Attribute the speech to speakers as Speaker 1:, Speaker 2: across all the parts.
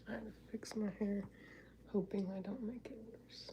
Speaker 1: I had to fix my hair, hoping I don't make it worse.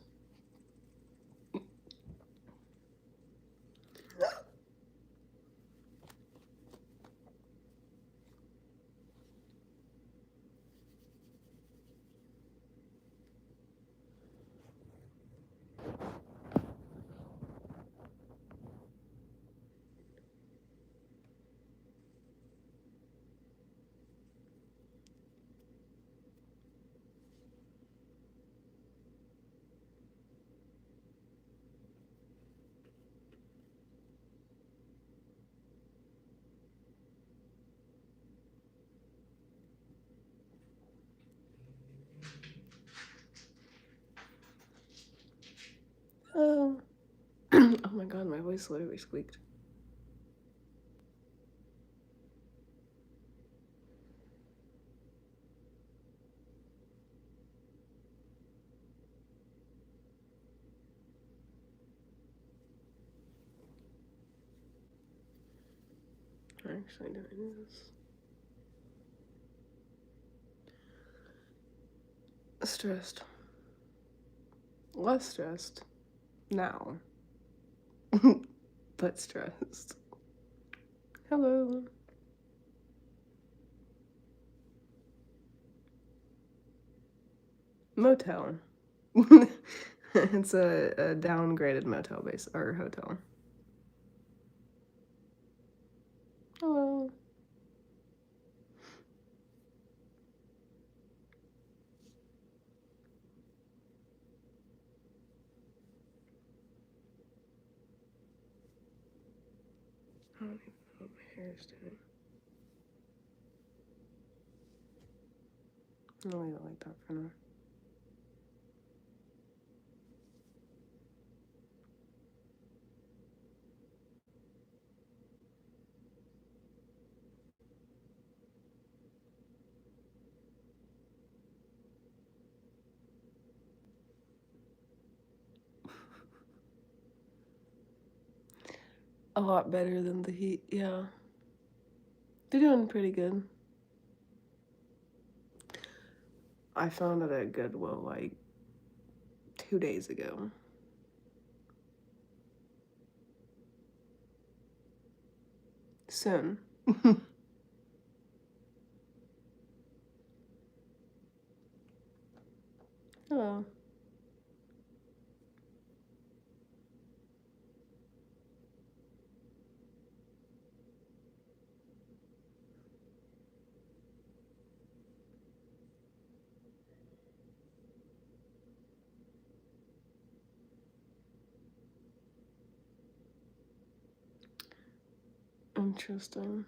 Speaker 1: Oh. Oh my god, my voice literally squeaked. I'm actually doing this. Stressed. Less stressed now, but stressed. Hello. Motel. It's a downgraded motel base or hotel. Hello. I don't even know what my hair is doing. I'll leave it like that for now. A lot better than the heat, yeah. They're doing pretty good. I found it at Goodwill like 2 days ago. Soon. Hello. Interesting.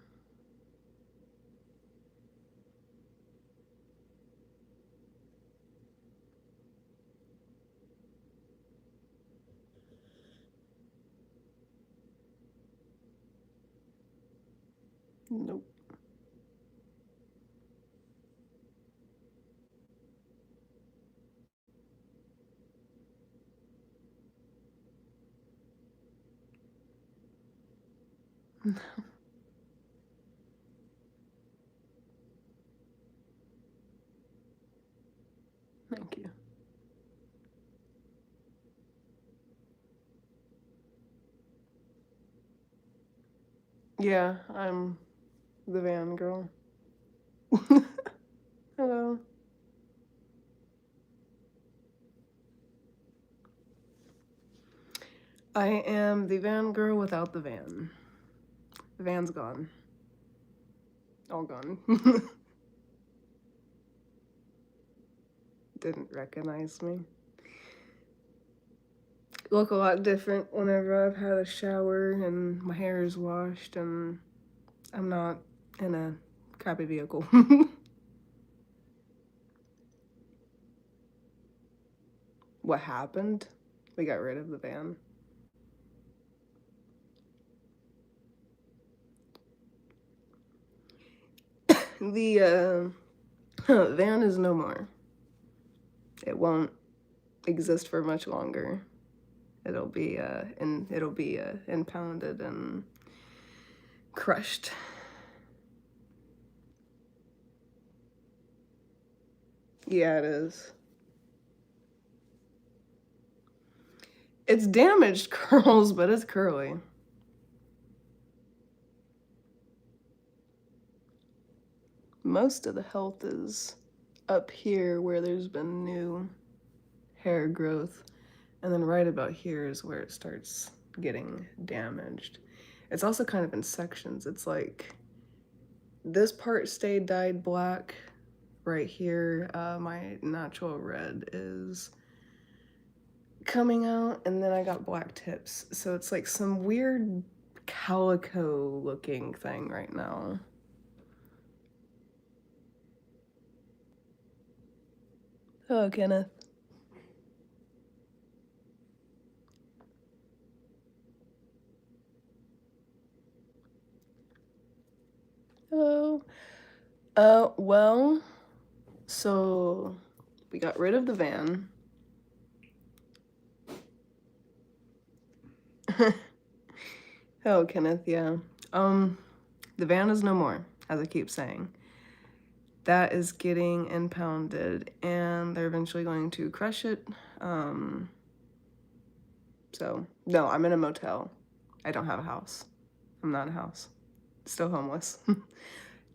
Speaker 1: Nope. Thank you. Yeah, I'm the van girl. Hello. I am the van girl without the van. The van's gone. All gone. Didn't recognize me. Look a lot different whenever I've had a shower and my hair is washed and I'm not in a crappy vehicle. What happened? We got rid of the van. The van is no more. It won't exist for much longer. It'll be impounded and crushed. Yeah, it is. It's damaged curls, but it's curly. Most of the health is up here where there's been new hair growth. And then right about here is where it starts getting damaged. It's also kind of in sections. It's like this part stayed dyed black. Right here, my natural red is coming out, and then I got black tips. So it's like some weird calico looking thing right now. Oh, Kenneth. Hello. Well, so we got rid of the van. Oh, Kenneth, yeah. The van is no more, as I keep saying. That is getting impounded, and they're eventually going to crush it. So, no, I'm in a motel. I don't have a house. I'm not in a house. Still homeless.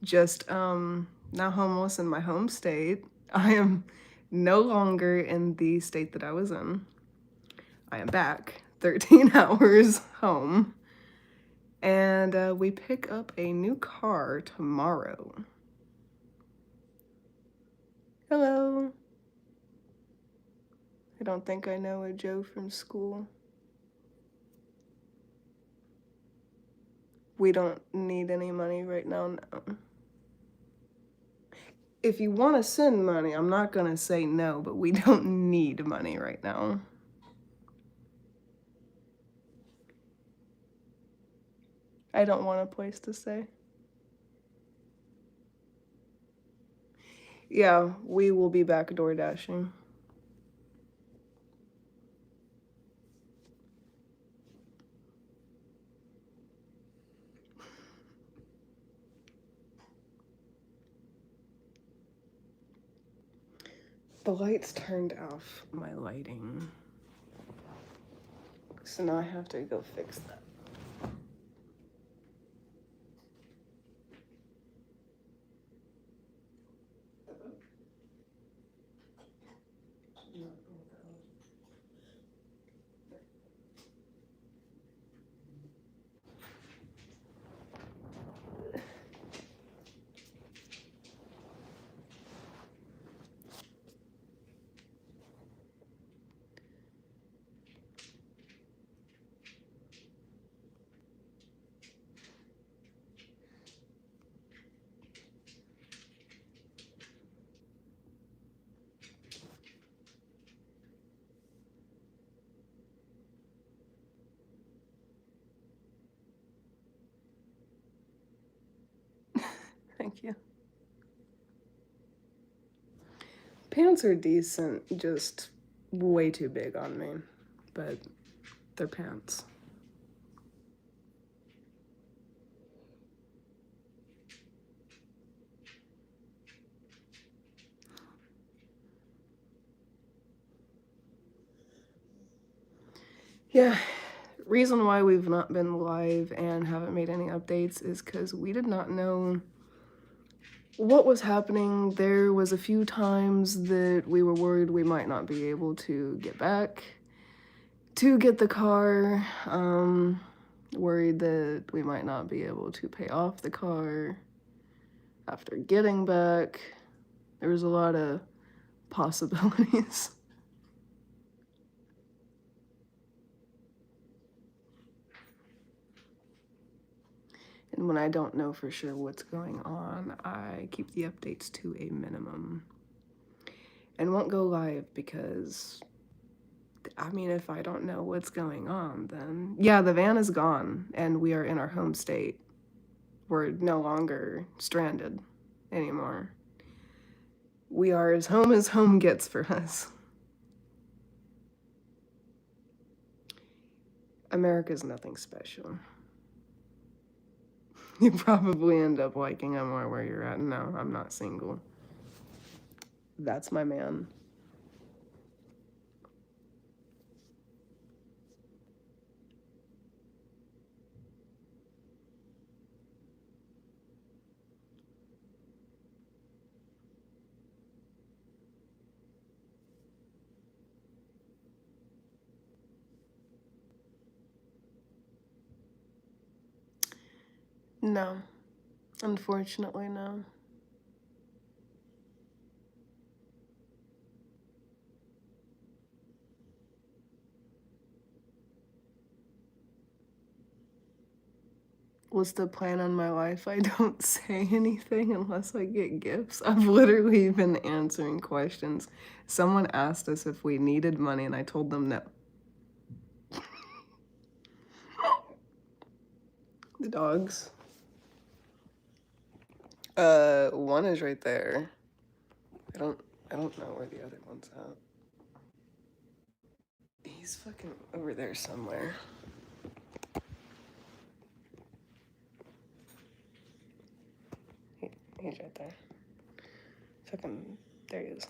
Speaker 1: Just, not homeless in my home state. I am no longer in the state that I was in. I am back 13 hours home. And we pick up a new car tomorrow. Hello. I don't think I know a Joe from school. We don't need any money right now, no. If you want to send money, I'm not going to say no, but we don't need money right now. I don't want a place to stay. Yeah, we will be back door dashing. The lights turned off my lighting. So now I have to go fix that. Thank you. Pants are decent, just way too big on me, but they're pants. Yeah, reason why we've not been live and haven't made any updates is because we did not know what was happening. There was a few times that we were worried we might not be able to get back to get the car, worried that we might not be able to pay off the car after getting back. There was a lot of possibilities. And when I don't know for sure what's going on, I keep the updates to a minimum. And won't go live because, I mean, if I don't know what's going on, then yeah, the van is gone and we are in our home state. We're no longer stranded anymore. We are as home gets for us. America's nothing special. You probably end up liking it more where you're at. No, I'm not single. That's my man. No, unfortunately, no. What's the plan on my life? I don't say anything unless I get gifts. I've literally been answering questions. Someone asked us if we needed money, and I told them no. The dogs. One is right there. I don't I don't know where the other one's at. He's fucking over there somewhere. He's right there. Fucking there he is.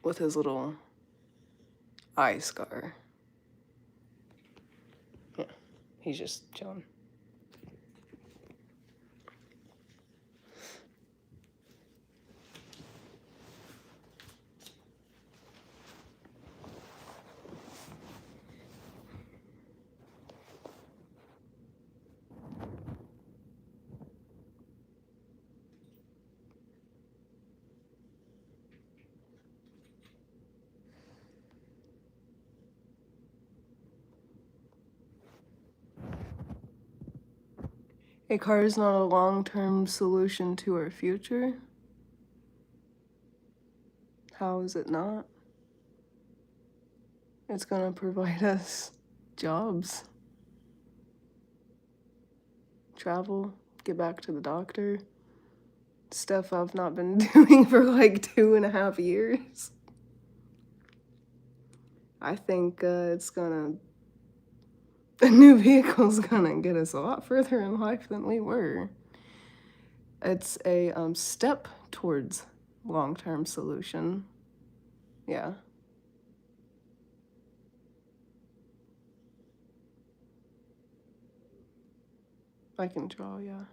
Speaker 1: With his little eye scar. Yeah. He's just chilling. A car is not a long-term solution to our future. How is it not? It's gonna provide us jobs, travel, get back to the doctor. Stuff I've not been doing for like 2.5 years. I think the new vehicle's gonna get us a lot further in life than we were. It's a step towards long-term solution. Yeah. I can draw, yeah.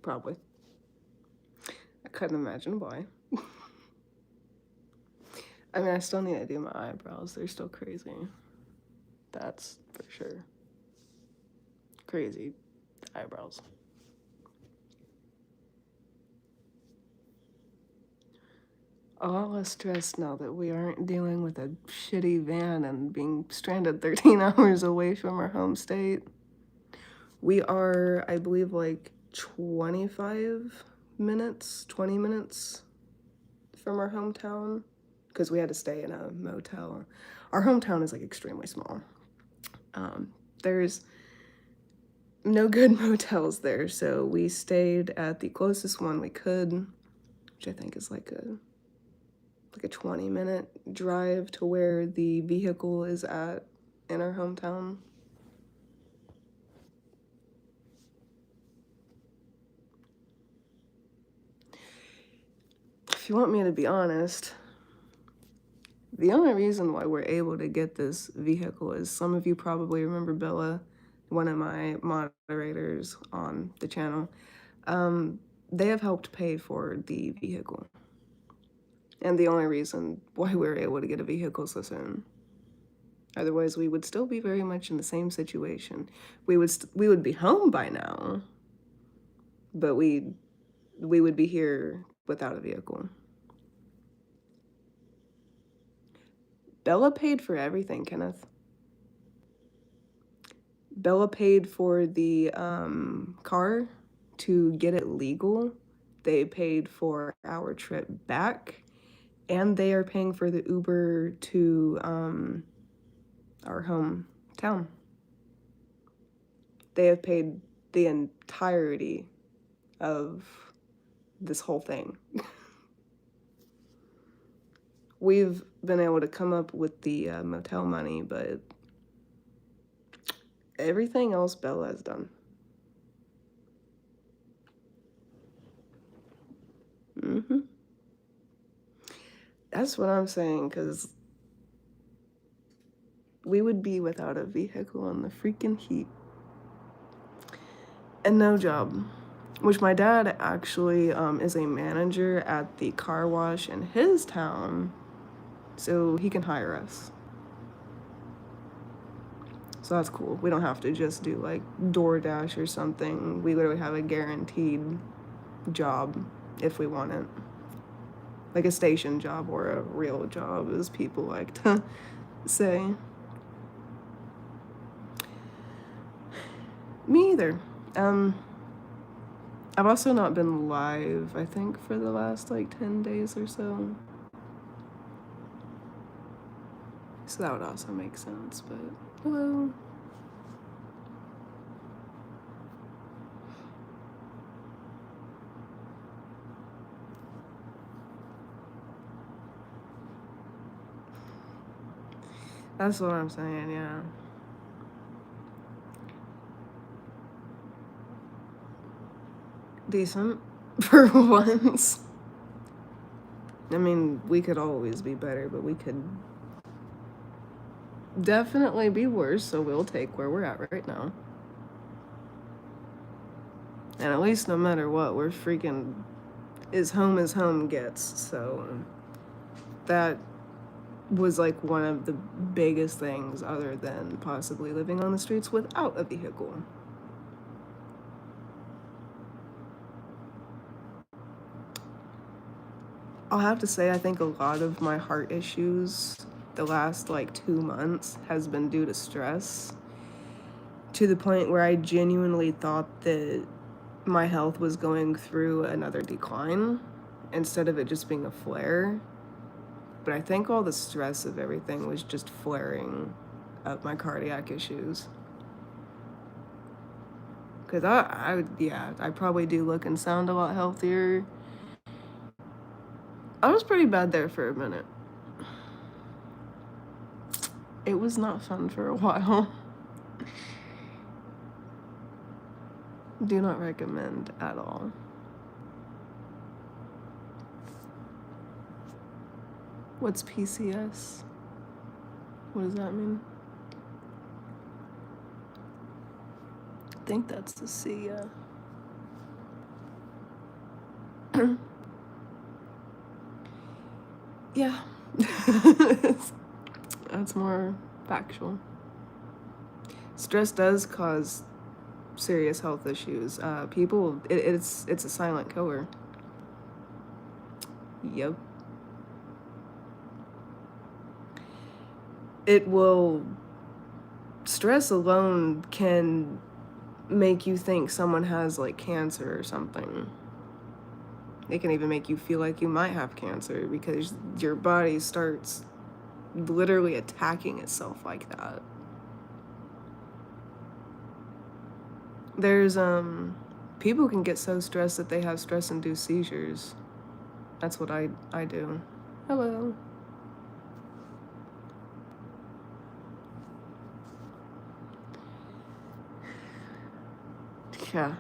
Speaker 1: Probably. I couldn't imagine why. I mean, I still need to do my eyebrows. They're still crazy. That's for sure. Crazy eyebrows. A lot less stressed now that we aren't dealing with a shitty van and being stranded 13 hours away from our home state. We are, I believe, like 25 minutes, 20 minutes from our hometown because we had to stay in a motel. Our hometown is like extremely small. There's no good motels there, so we stayed at the closest one we could, which I think is like a 20-minute drive to where the vehicle is at in our hometown. If you want me to be honest, the only reason why we're able to get this vehicle is some of you probably remember Bella, one of my moderators on the channel. They have helped pay for the vehicle. And the only reason why we were able to get a vehicle so soon. Otherwise, we would still be very much in the same situation. We would be home by now, but we would be here without a vehicle. Bella paid for everything, Kenneth. Bella paid for the car to get it legal. They paid for our trip back, and they are paying for the Uber to our hometown. They have paid the entirety of this whole thing. we've been able to come up with the motel money, but everything else Bella has done. Mm-hmm. That's what I'm saying, because we would be without a vehicle in the freaking heat. And no job. Which my dad actually is a manager at the car wash in his town, so he can hire us. So that's cool. We don't have to just do like DoorDash or something. We literally have a guaranteed job if we want it. Like a station job or a real job, as people like to say. Me either. I've also not been live, I think, for the last like 10 days or so. So that would also make sense, but hello. That's what I'm saying, yeah. Decent for once. I mean, we could always be better, but we could definitely be worse, so we'll take where we're at right now. And at least no matter what, we're freaking as home gets, so that was like one of the biggest things other than possibly living on the streets without a vehicle. I'll have to say, I think a lot of my heart issues the last like 2 months has been due to stress, to the point where I genuinely thought that my health was going through another decline instead of it just being a flare. But I think all the stress of everything was just flaring up my cardiac issues. Because I probably do look and sound a lot healthier. I was pretty bad there for a minute. It was not fun for a while. Do not recommend at all. What's PCS? What does that mean? I think that's the C, yeah. Yeah. That's more factual. Stress does cause serious health issues. It's a silent killer. Yep. It will. Stress alone can make you think someone has like cancer or something. It can even make you feel like you might have cancer because your body starts literally attacking itself like that. There's people can get so stressed that they have stress-induced seizures. That's what I do. Hello. Yeah.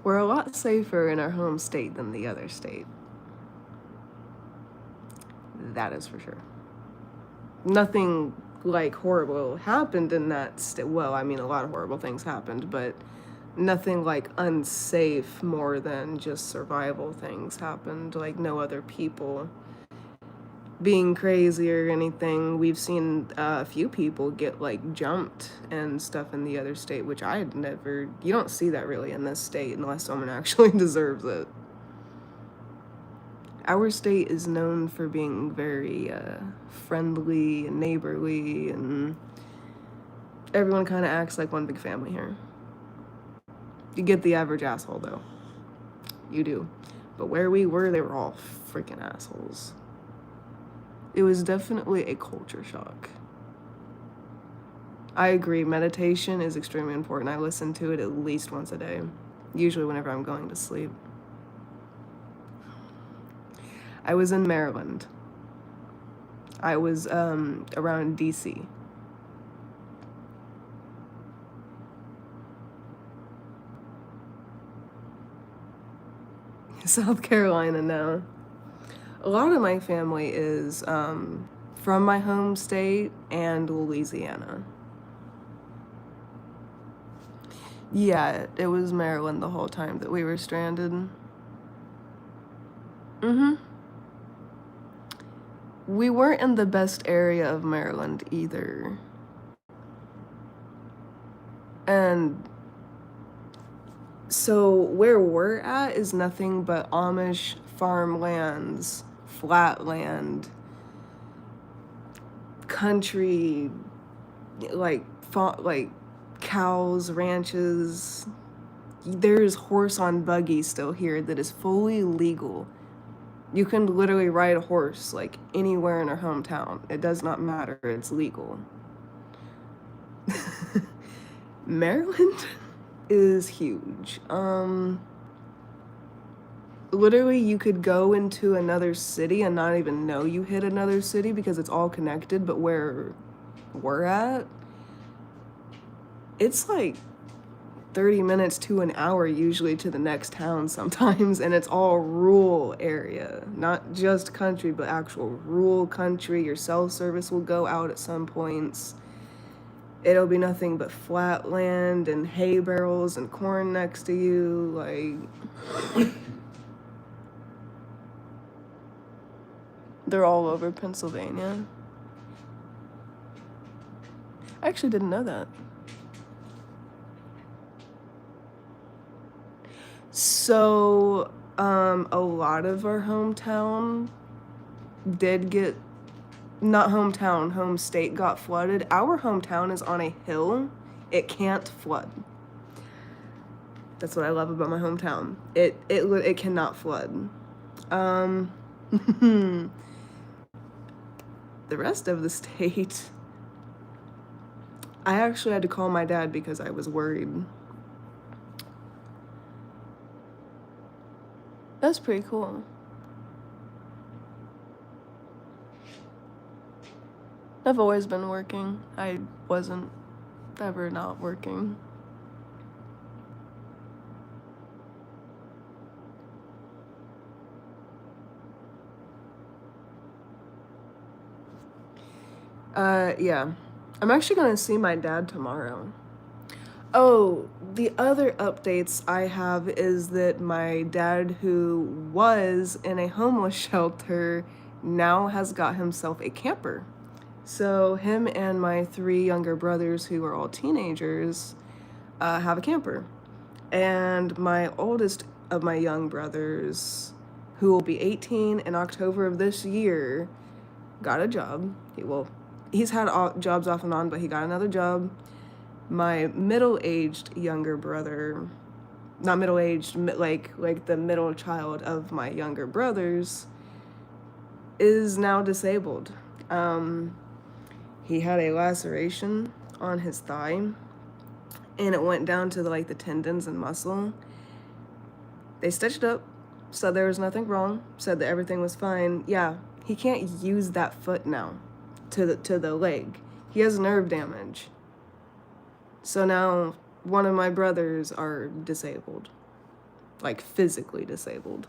Speaker 1: We're a lot safer in our home state than the other state. That is for sure. Nothing like horrible happened in that state. Well, I mean, a lot of horrible things happened, but nothing like unsafe more than just survival things happened. Like no other people being crazy or anything. We've seen a few people get like jumped and stuff in the other state, which I had never. You don't see that really in this state unless someone actually deserves it. Our state is known for being very friendly and neighborly, and everyone kind of acts like one big family here. You get the average asshole though. You do. But where we were, they were all freaking assholes. It was definitely a culture shock. I agree, meditation is extremely important. I listen to it at least once a day, usually whenever I'm going to sleep. I was in Maryland. I was around DC. South Carolina now. A lot of my family is from my home state and Louisiana. Yeah, it was Maryland the whole time that we were stranded. Mm-hmm. We weren't in the best area of Maryland either. And so where we're at is nothing but Amish farmlands, flatland, country, like like cows, ranches. There's horse on buggy still here that is fully legal. You can literally ride a horse like anywhere in our hometown. It does not matter. It's legal. Maryland is huge. Literally you could go into another city and not even know you hit another city because it's all connected, but where we're at, it's like 30 minutes to an hour usually to the next town sometimes, and it's all rural area, not just country but actual rural country. Your cell service will go out at some points. It'll be nothing but flat land and hay barrels and corn next to you, like they're all over Pennsylvania. I actually didn't know that. So, a lot of our hometown did get, not hometown, home state got flooded. Our hometown is on a hill. It can't flood. That's what I love about my hometown. It cannot flood. The rest of the state, I actually had to call my dad because I was worried. That's pretty cool. I've always been working. I wasn't ever not working. Yeah. I'm actually gonna see my dad tomorrow. Oh, the other updates I have is that my dad, who was in a homeless shelter, now has got himself a camper. So, him and my three younger brothers, who are all teenagers, have a camper. And my oldest of my young brothers, who will be 18 in October of this year, got a job. He's had jobs off and on, but he got another job. My middle-aged younger brother, not middle-aged, like the middle child of my younger brothers, is now disabled. He had a laceration on his thigh, and it went down to the tendons and muscle. They stitched it up, said there was nothing wrong, said that everything was fine. Yeah, he can't use that foot now to the leg. He has nerve damage. So now one of my brothers are disabled, like physically disabled.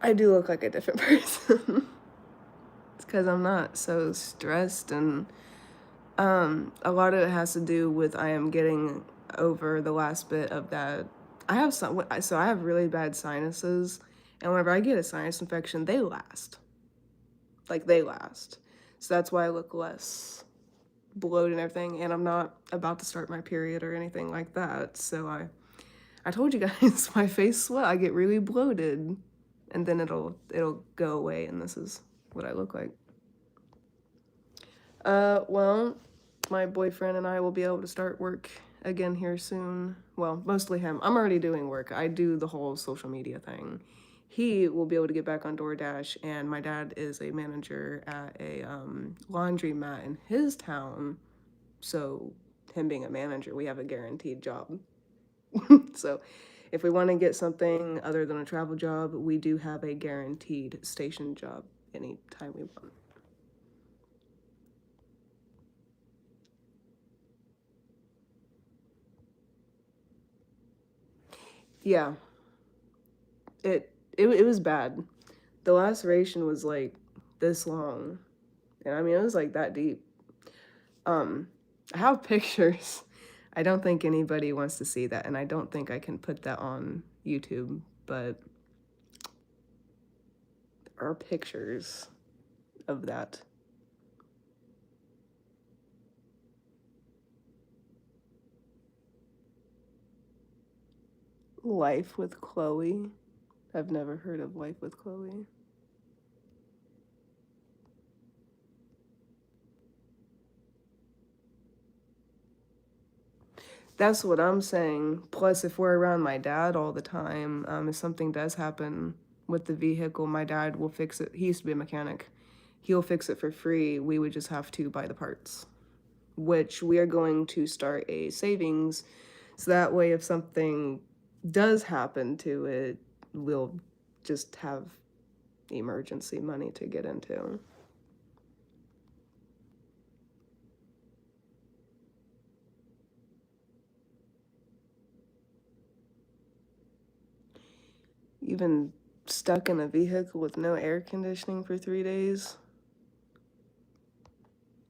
Speaker 1: I do look like a different person. It's because I'm not so stressed, and a lot of it has to do with I am getting over the last bit of that. I have really bad sinuses, and whenever I get a sinus infection, they last. Like they last. So that's why I look less bloated and everything, and I'm not about to start my period or anything like that. So I told you guys my face sweat. I get really bloated, and then it'll go away, and this is what I look like. Well, my boyfriend and I will be able to start work again here soon. Well, mostly him. I'm already doing work. I do the whole social media thing. He will be able to get back on DoorDash, and my dad is a manager at a laundromat in his town. So, him being a manager, we have a guaranteed job. So if we want to get something other than a travel job, we do have a guaranteed station job anytime we want. Yeah, it was bad. The laceration was like this long, and I mean it was like that deep. I have pictures. I don't think anybody wants to see that, and I don't think I can put that on YouTube, but there are pictures of that. Life with Chloe. I've never heard of Life with Chloe. That's what I'm saying. Plus, if we're around my dad all the time, if something does happen with the vehicle, my dad will fix it. He used to be a mechanic. He'll fix it for free. We would just have to buy the parts, which we are going to start a savings. So that way, if something does happen to it, we'll just have emergency money to get into. Even stuck in a vehicle with no air conditioning for 3 days.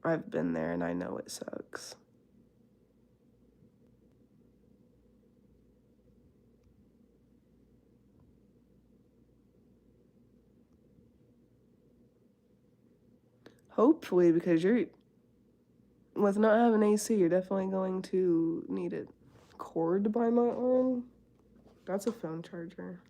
Speaker 1: I've been there and I know it sucks. Hopefully, because you're with not having AC, you're definitely going to need it. Cord by my arm? That's a phone charger.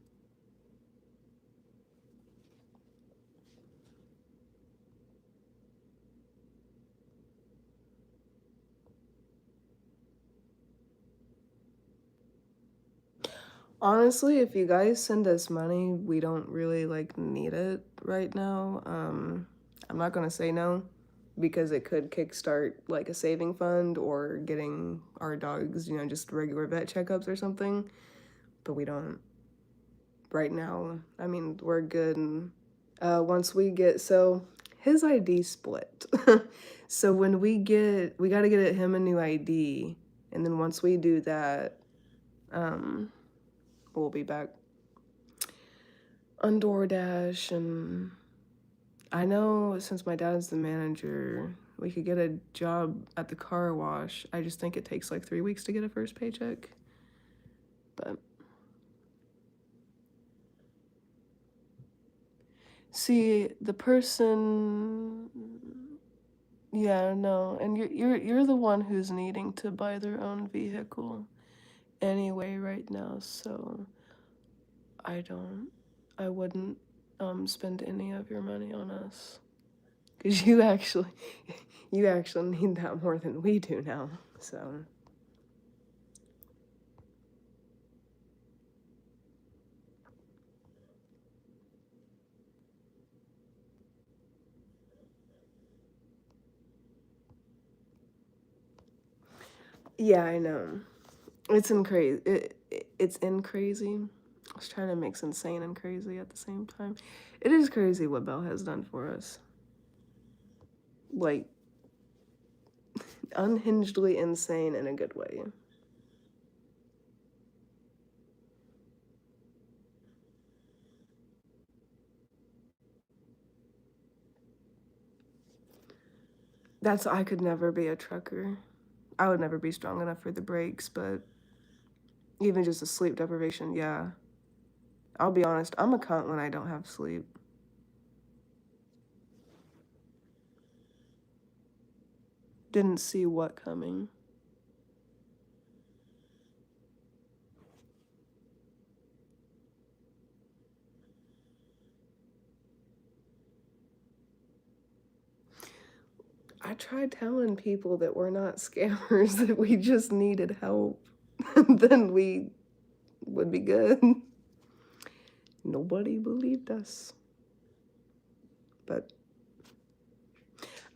Speaker 1: Honestly, if you guys send us money, we don't really like need it right now. I'm not gonna say no because it could kickstart like a saving fund or getting our dogs, just regular vet checkups or something. But we don't right now. I mean, we're good. And once we get his ID split. So when we got to get him a new ID, and then once we do that, um, we'll be back on DoorDash. And I know since my dad's the manager, we could get a job at the car wash. I just think it takes like 3 weeks to get a first paycheck. But see, the person, yeah, no, and you're the one who's needing to buy their own vehicle anyway right now, so I wouldn't spend any of your money on us. Because you actually need that more than we do now. So, yeah, I know. It's in crazy. I was trying to mix insane and crazy at the same time. It is crazy what Belle has done for us. Like, unhingedly insane in a good way. I could never be a trucker. I would never be strong enough for the brakes, but even just a sleep deprivation, yeah. I'll be honest, I'm a cunt when I don't have sleep. Didn't see what coming. I tried telling people that we're not scammers, that we just needed help. Then we would be good. Nobody believed us. But,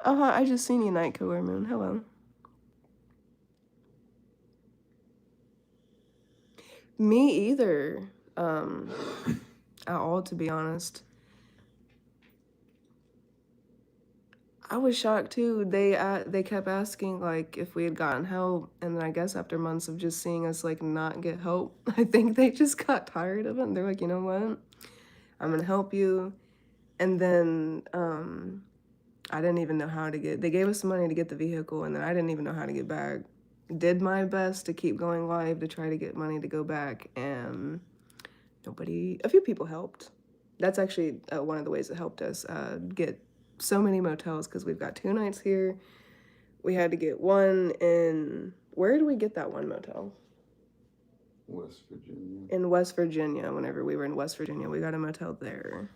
Speaker 1: I just seen you, Night Killer Moon. Hello. Me either. At all, to be honest. I was shocked too. They kept asking like if we had gotten help, and then I guess after months of just seeing us like not get help, I think they just got tired of it. And they're like, you know what? I'm gonna help you. And then I didn't even know how to get. They gave us some money to get the vehicle, and then I didn't even know how to get back. Did my best to keep going live to try to get money to go back, and nobody. A few people helped. That's actually one of the ways that helped us get so many motels because we've got 2 nights here. We had to get one in. Where did we get that one motel?
Speaker 2: West Virginia.
Speaker 1: In West Virginia. Whenever we were in West Virginia, we got a motel there.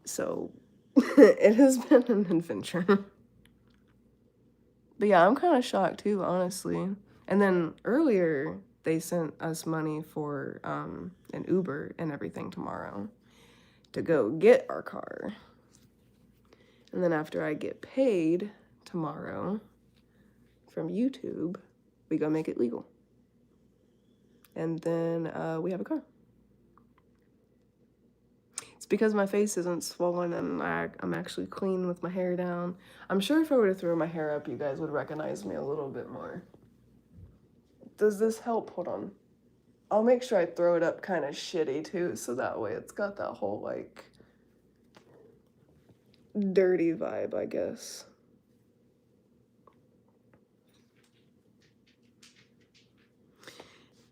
Speaker 1: So it has been an adventure. But yeah, I'm kind of shocked too, honestly. And then earlier, they sent us money for an Uber and everything tomorrow to go get our car. And then after I get paid tomorrow from YouTube, we go make it legal. And then we have a car. It's because my face isn't swollen and I'm actually clean with my hair down. I'm sure if I were to throw my hair up, you guys would recognize me a little bit more. Does this help? Hold on. I'll make sure I throw it up kind of shitty too, so that way it's got that whole like dirty vibe, I guess.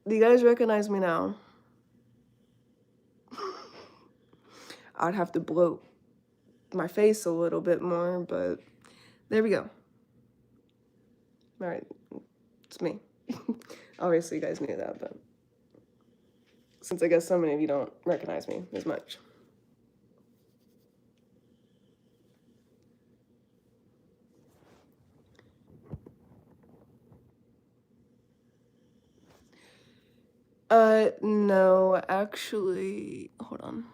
Speaker 1: Do you guys recognize me now? I'd have to bloat my face a little bit more, but there we go. All right, it's me. Obviously, you guys knew that, but since I guess so many of you don't recognize me as much. No, actually, hold on.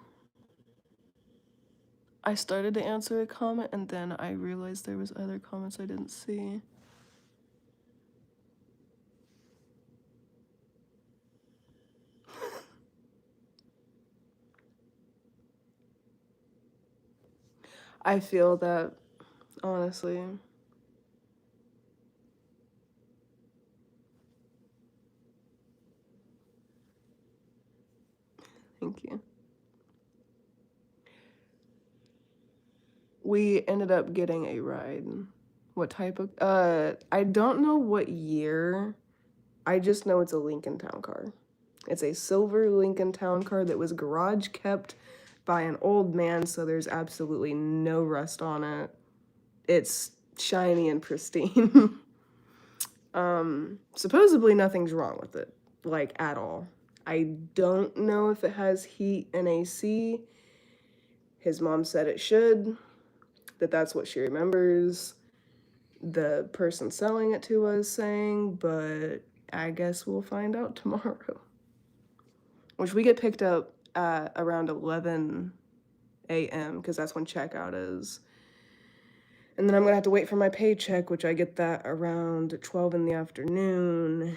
Speaker 1: I started to answer a comment and then I realized there was other comments I didn't see. I feel that, honestly. Thank you. We ended up getting a ride. What type of I don't know what year. I just know it's a Lincoln Town car. It's a silver Lincoln Town car that was garage kept by an old man, so there's absolutely no rust on it. It's shiny and pristine. Supposedly nothing's wrong with it, like at all. I don't know if it has heat and AC. His mom said it should, that's what she remembers the person selling it to us saying, but I guess we'll find out tomorrow. Which we get picked up at around 11 a.m. because that's when checkout is. And then I'm gonna have to wait for my paycheck, which I get that around 12 in the afternoon.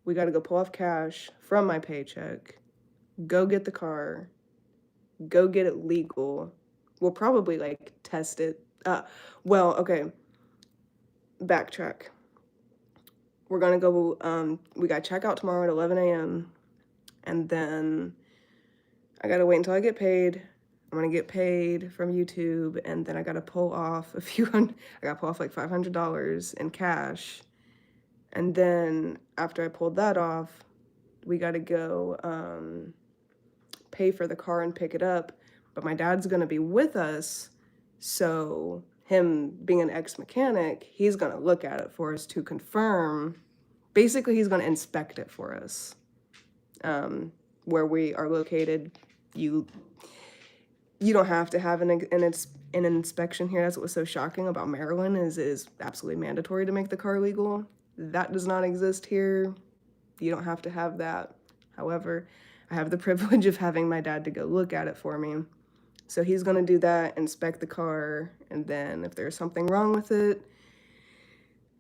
Speaker 1: We gotta go pull off cash from my paycheck, go get the car, go get it legal. We'll probably like test it. Okay. Backtrack. We're gonna go, we got checkout tomorrow at 11 a.m. And then I gotta wait until I get paid. I'm gonna get paid from YouTube, and then I gotta pull off I gotta pull off like $500 in cash. And then after I pulled that off, we gotta go pay for the car and pick it up. But my dad's gonna be with us, so him being an ex-mechanic, he's gonna look at it for us to confirm. Basically, he's gonna inspect it for us. Where we are located, you don't have to have an inspection here. That's what was so shocking about Maryland is it is absolutely mandatory to make the car legal. That does not exist here. You don't have to have that. However, I have the privilege of having my dad to go look at it for me. So he's gonna do that, inspect the car, and then if there's something wrong with it,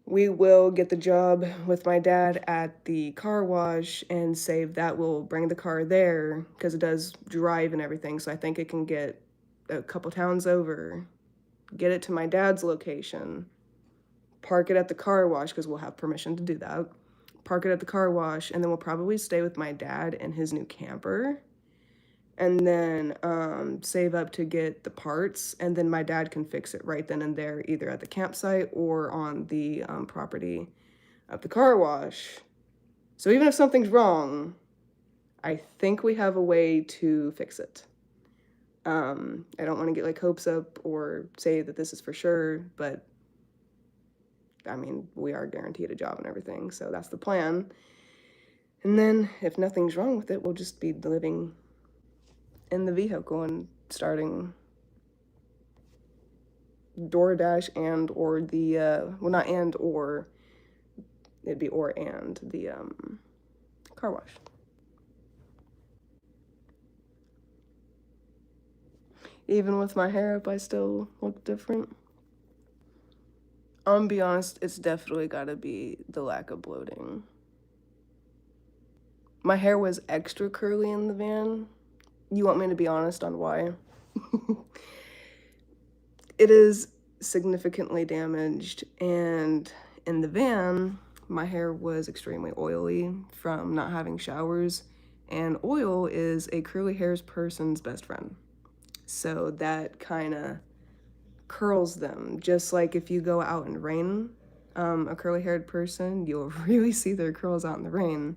Speaker 1: we will get the job with my dad at the car wash and save that. We'll bring the car there because it does drive and everything. So I think it can get a couple towns over, get it to my dad's location, park it at the car wash because we'll have permission to do that. Park it at the car wash, and then we'll probably stay with my dad in his new camper. And then save up to get the parts, and then my dad can fix it right then and there, either at the campsite or on the property of the car wash. So even if something's wrong, I think we have a way to fix it. I don't want to get like hopes up or say that this is for sure, but I mean, we are guaranteed a job and everything, so that's the plan. And then if nothing's wrong with it, we'll just be living in the vehicle and starting DoorDash and or the well, not and or, it'd be or and the car wash. Even with my hair up, I still look different. I'm gonna be honest, it's definitely gotta be the lack of bloating. My hair was extra curly in the van. You want me to be honest on why? It is significantly damaged, and in the van, my hair was extremely oily from not having showers, and oil is a curly haired person's best friend. So that kind of curls them. Just like if you go out in rain, a curly haired person, you'll really see their curls out in the rain.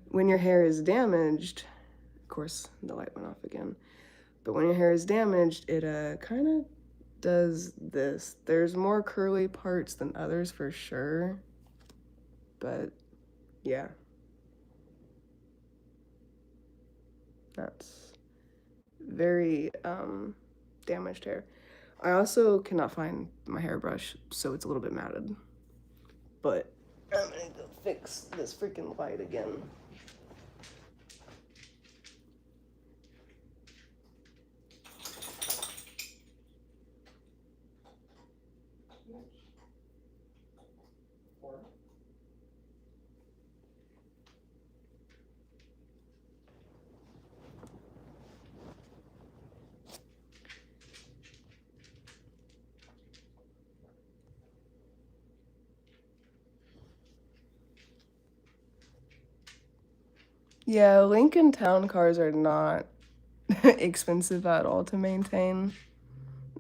Speaker 1: When your hair is damaged, of course, the light went off again, but when your hair is damaged, it kind of does this. There's more curly parts than others for sure, but yeah. That's very damaged hair. I also cannot find my hairbrush, so it's a little bit matted. But I'm gonna go fix this freaking light again. Yeah, Lincoln Town cars are not expensive at all to maintain.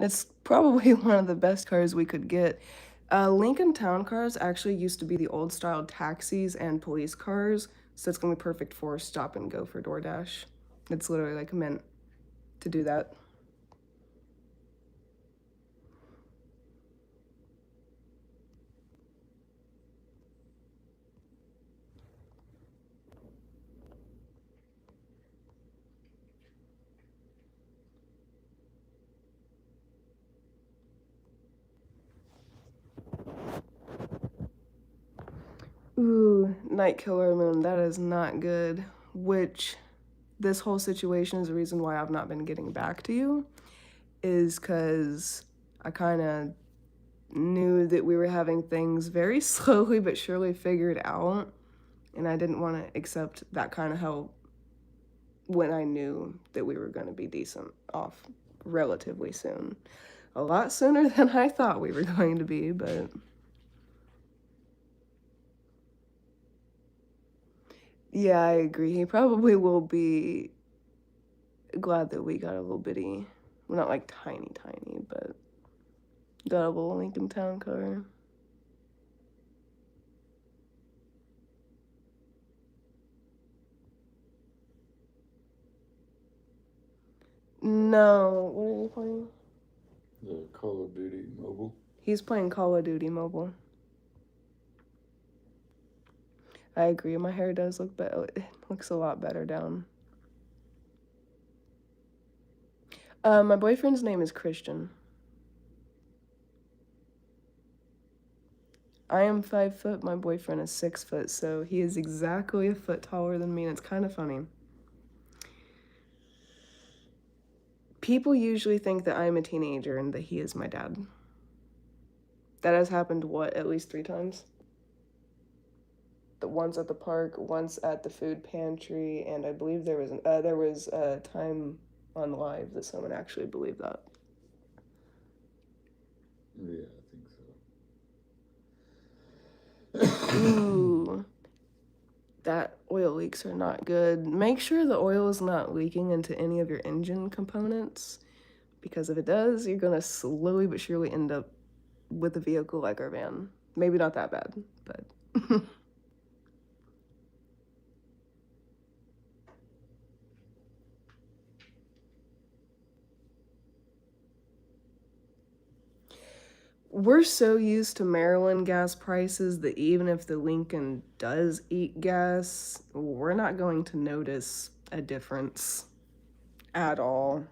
Speaker 1: It's probably one of the best cars we could get. Lincoln Town cars actually used to be the old style taxis and police cars, so it's gonna be perfect for stop and go for DoorDash. It's literally like meant to do that. Ooh, Night Killer Moon, that is not good. Which, this whole situation is the reason why I've not been getting back to you, is because I kind of knew that we were having things very slowly but surely figured out, and I didn't want to accept that kind of help when I knew that we were going to be decent off relatively soon. A lot sooner than I thought we were going to be, but yeah, I agree. He probably will be glad that we got a little bitty, well, not like tiny, but got a little Lincoln Town car. No, what are you playing?
Speaker 2: The Call of Duty mobile.
Speaker 1: He's playing Call of Duty Mobile. I agree. My hair does look better. It looks a lot better down. My boyfriend's name is Christian. I am 5 foot. My boyfriend is 6 foot, so he is exactly a foot taller than me, and it's kind of funny. People usually think that I'm a teenager and that he is my dad. That has happened, at least 3 times? The once at the park, once at the food pantry, and I believe there was a time on live that someone actually believed that.
Speaker 2: Yeah, I think so.
Speaker 1: Ooh, that oil leaks are not good. Make sure the oil is not leaking into any of your engine components, because if it does, you're gonna slowly but surely end up with a vehicle like our van. Maybe not that bad, but we're so used to Maryland gas prices that even if the Lincoln does eat gas, we're not going to notice a difference at all.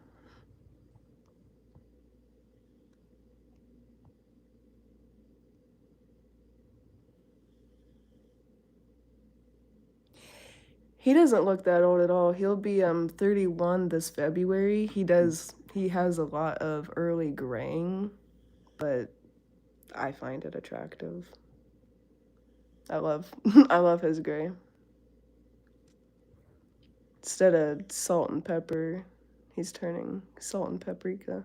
Speaker 1: He doesn't look that old at all. He'll be 31 this February. He has a lot of early graying, but I find it attractive. I love I love his gray. Instead of salt and pepper, he's turning salt and paprika.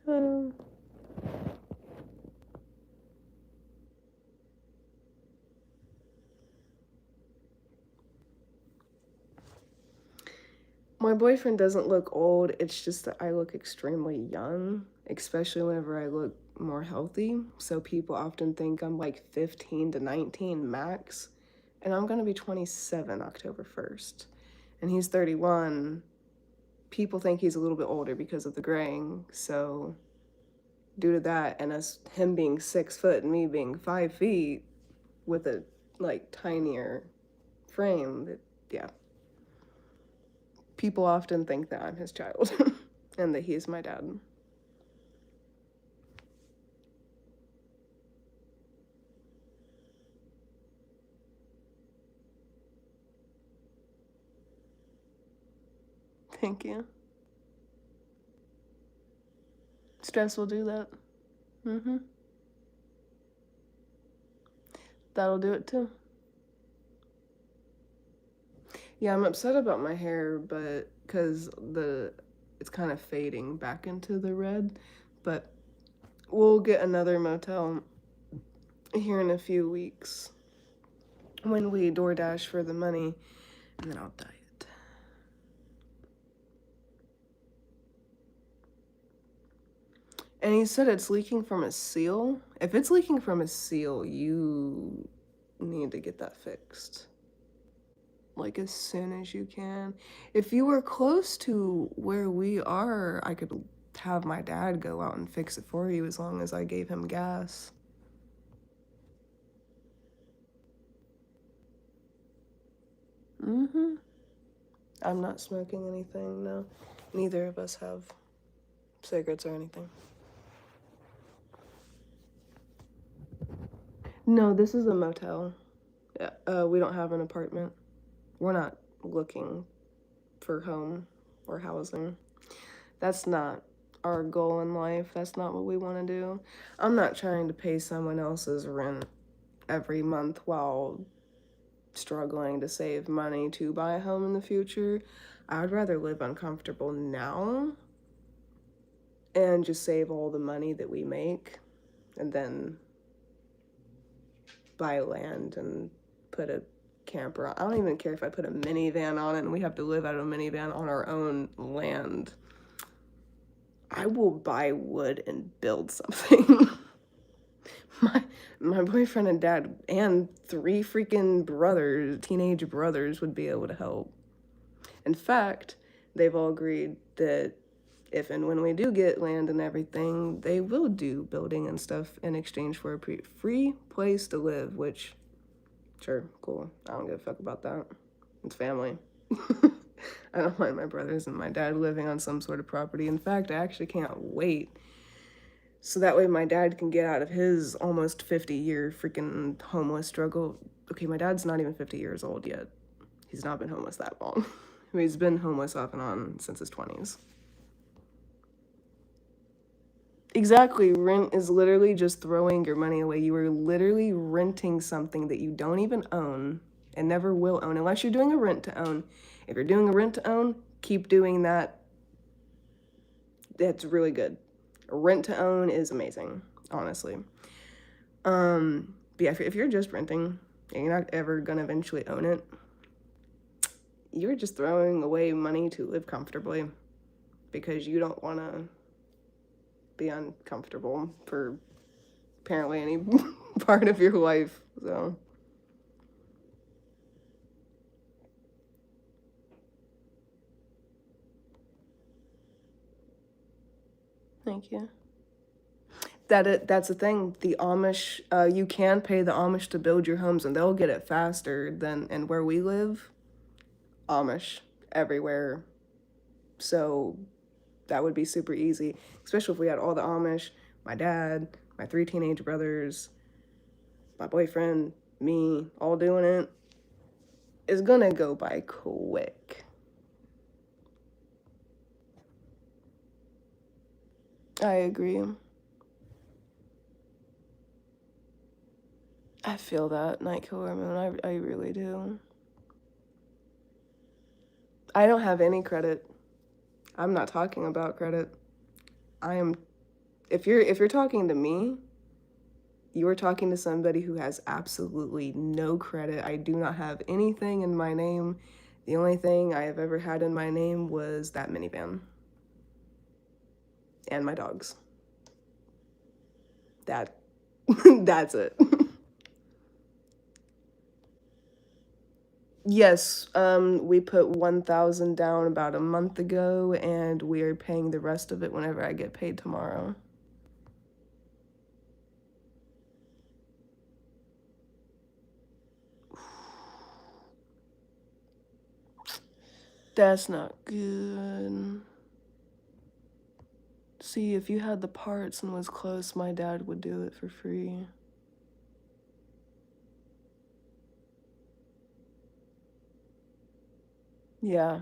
Speaker 1: Uh, my boyfriend doesn't look old, it's just that I look extremely young, especially whenever I look more healthy. So people often think I'm like 15 to 19 max, and I'm gonna be 27 October 1st. And he's 31. People think he's a little bit older because of the graying, so due to that, and him being 6 foot and me being 5 feet with a like tinier frame, yeah. People often think that I'm his child and that he's my dad. Thank you. Stress will do that. Mm-hmm. That'll do it too. Yeah, I'm upset about my hair, but because it's kind of fading back into the red, but we'll get another motel here in a few weeks when we DoorDash for the money, and then I'll dye it. And he said it's leaking from a seal. If it's leaking from a seal, you need to get that fixed. Like as soon as you can. If you were close to where we are, I could have my dad go out and fix it for you as long as I gave him gas. Mm-hmm. I'm not smoking anything, no. Neither of us have cigarettes or anything. No, this is a motel. We don't have an apartment. We're not looking for home or housing. That's not our goal in life. That's not what we want to do. I'm not trying to pay someone else's rent every month while struggling to save money to buy a home in the future. I'd rather live uncomfortable now and just save all the money that we make and then buy land and put a camper on. I don't even care if I put a minivan on it and we have to live out of a minivan on our own land. I will buy wood and build something. my boyfriend and dad and 3 freaking brothers, teenage brothers, would be able to help. In fact, they've all agreed that if and when we do get land and everything, they will do building and stuff in exchange for a free place to live, which, sure, cool. I don't give a fuck about that. It's family. I don't mind my brothers and my dad living on some sort of property. In fact, I actually can't wait. So that way my dad can get out of his almost 50-year freaking homeless struggle. Okay, my dad's not even 50 years old yet. He's not been homeless that long. He's been homeless off and on since his 20s. Exactly. Rent is literally just throwing your money away. You are literally renting something that you don't even own and never will own unless you're doing a rent to own. If you're doing a rent to own, keep doing that. That's really good. A rent to own is amazing, honestly. But yeah, if you're just renting and you're not ever gonna eventually own it, you're just throwing away money to live comfortably because you don't want to be uncomfortable for apparently any part of your life. So thank you. That's the thing. The Amish, you can pay the Amish to build your homes, and they'll get it faster than. And where we live, Amish everywhere. So that would be super easy, especially if we had all the Amish, my dad, my 3 teenage brothers, my boyfriend, me, all doing it. It's gonna go by quick. I agree. I feel that, Night Killer Moon. I really do. I don't have any credit. I'm not talking about credit. I am if you're talking to me, you are talking to somebody who has absolutely no credit. I do not have anything in my name. The only thing I have ever had in my name was that minivan. And my dogs. That that's it. Yes, we put 1,000 down about a month ago, and we are paying the rest of it whenever I get paid tomorrow. That's not good. See, if you had the parts and was close, my dad would do it for free. Yeah.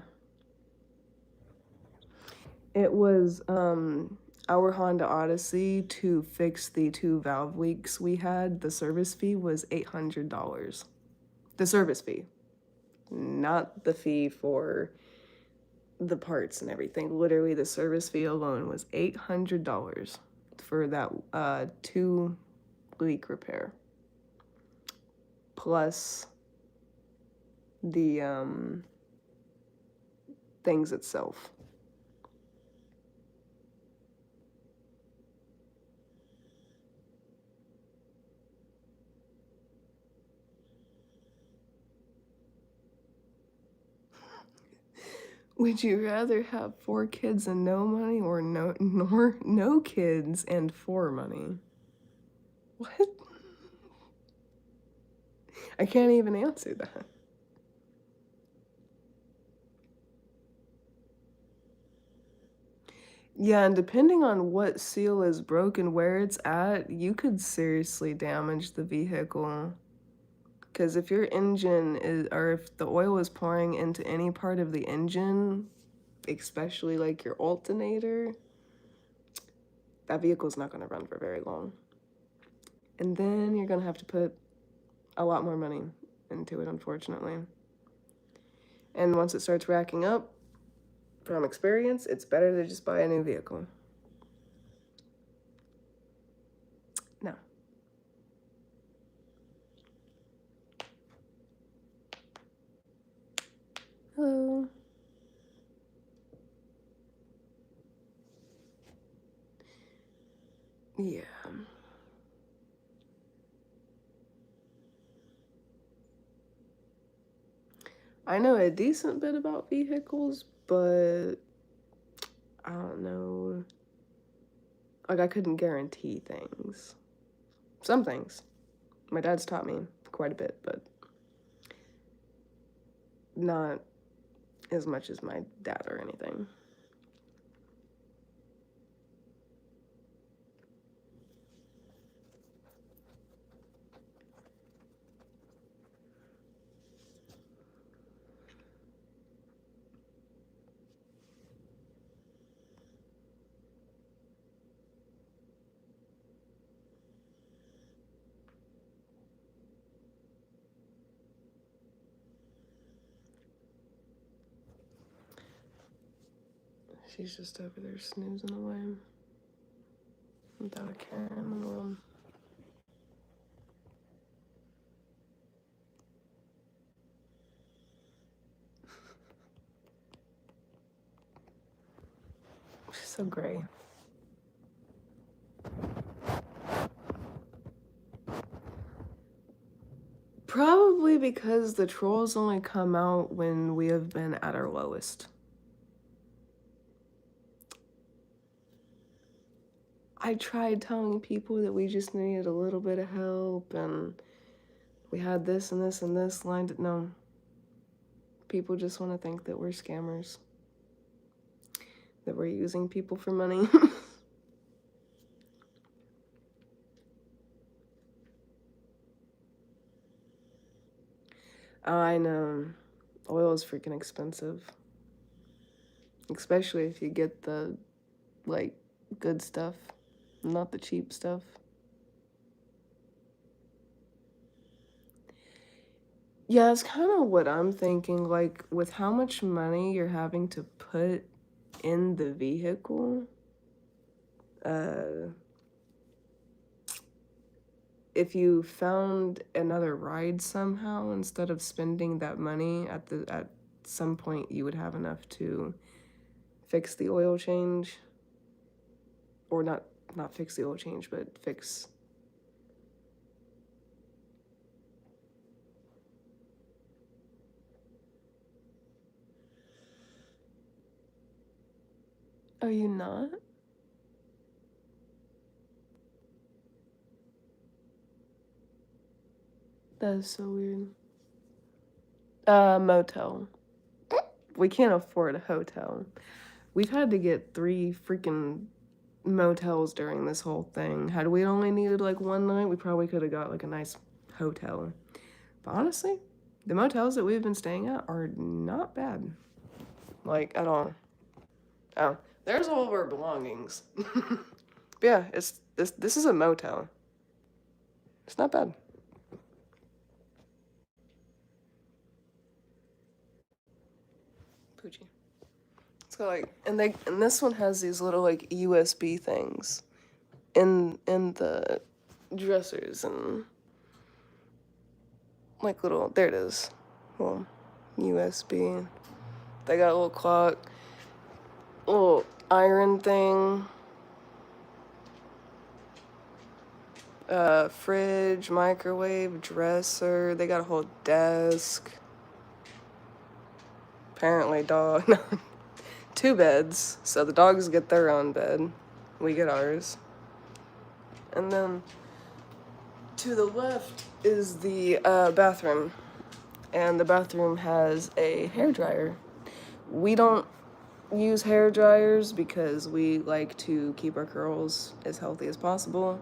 Speaker 1: It was our Honda Odyssey to fix the 2 valve leaks we had. The service fee was $800. The service fee, not the fee for the parts and everything. Literally, the service fee alone was $800 for that 2 leak repair, plus the things itself. Would you rather have 4 kids and no money, or no kids and 4 money? What? I can't even answer that. Yeah, and depending on what seal is broken, where it's at, you could seriously damage the vehicle. Because if your engine is, or if the oil is pouring into any part of the engine, especially like your alternator, that vehicle's not going to run for very long. And then you're going to have to put a lot more money into it, unfortunately. And once it starts racking up, from experience, it's better to just buy a new vehicle. No. Hello. Yeah. I know a decent bit about vehicles, but I don't know. Like, I couldn't guarantee things. Some things. My dad's taught me quite a bit, but not as much as my dad or anything. She's just over there snoozing away without a care in the world. She's so gray. Probably because the trolls only come out when we have been at our lowest. I tried telling people that we just needed a little bit of help and we had this and this and this lined up. No. People just want to think that we're scammers. That we're using people for money. I know. Oil is freaking expensive. Especially if you get the, like, good stuff, not the cheap stuff. Yeah, it's kind of what I'm thinking. Like, with how much money you're having to put in the vehicle, if you found another ride somehow, instead of spending that money at some point, you would have enough to fix the oil change, or not fix the oil change, but fix. Are you not? That is so weird. Motel. We can't afford a hotel. We've had to get 3 freaking motels during this whole thing. Had we only needed like one night, we probably could have got like a nice hotel. But honestly, the motels that we've been staying at are not bad. Like, at all. Oh, there's all of our belongings. Yeah, this is a motel. It's not bad. Poochie. It's got like, and this one has these little like USB things in the dressers and like little, there it is, little USB. They got a little clock, little iron thing, fridge, microwave, dresser. They got a whole desk. Apparently dog, 2 beds, so the dogs get their own bed, we get ours. And then to the left is the bathroom, and the bathroom has a hairdryer. We don't use hair dryers because we like to keep our curls as healthy as possible.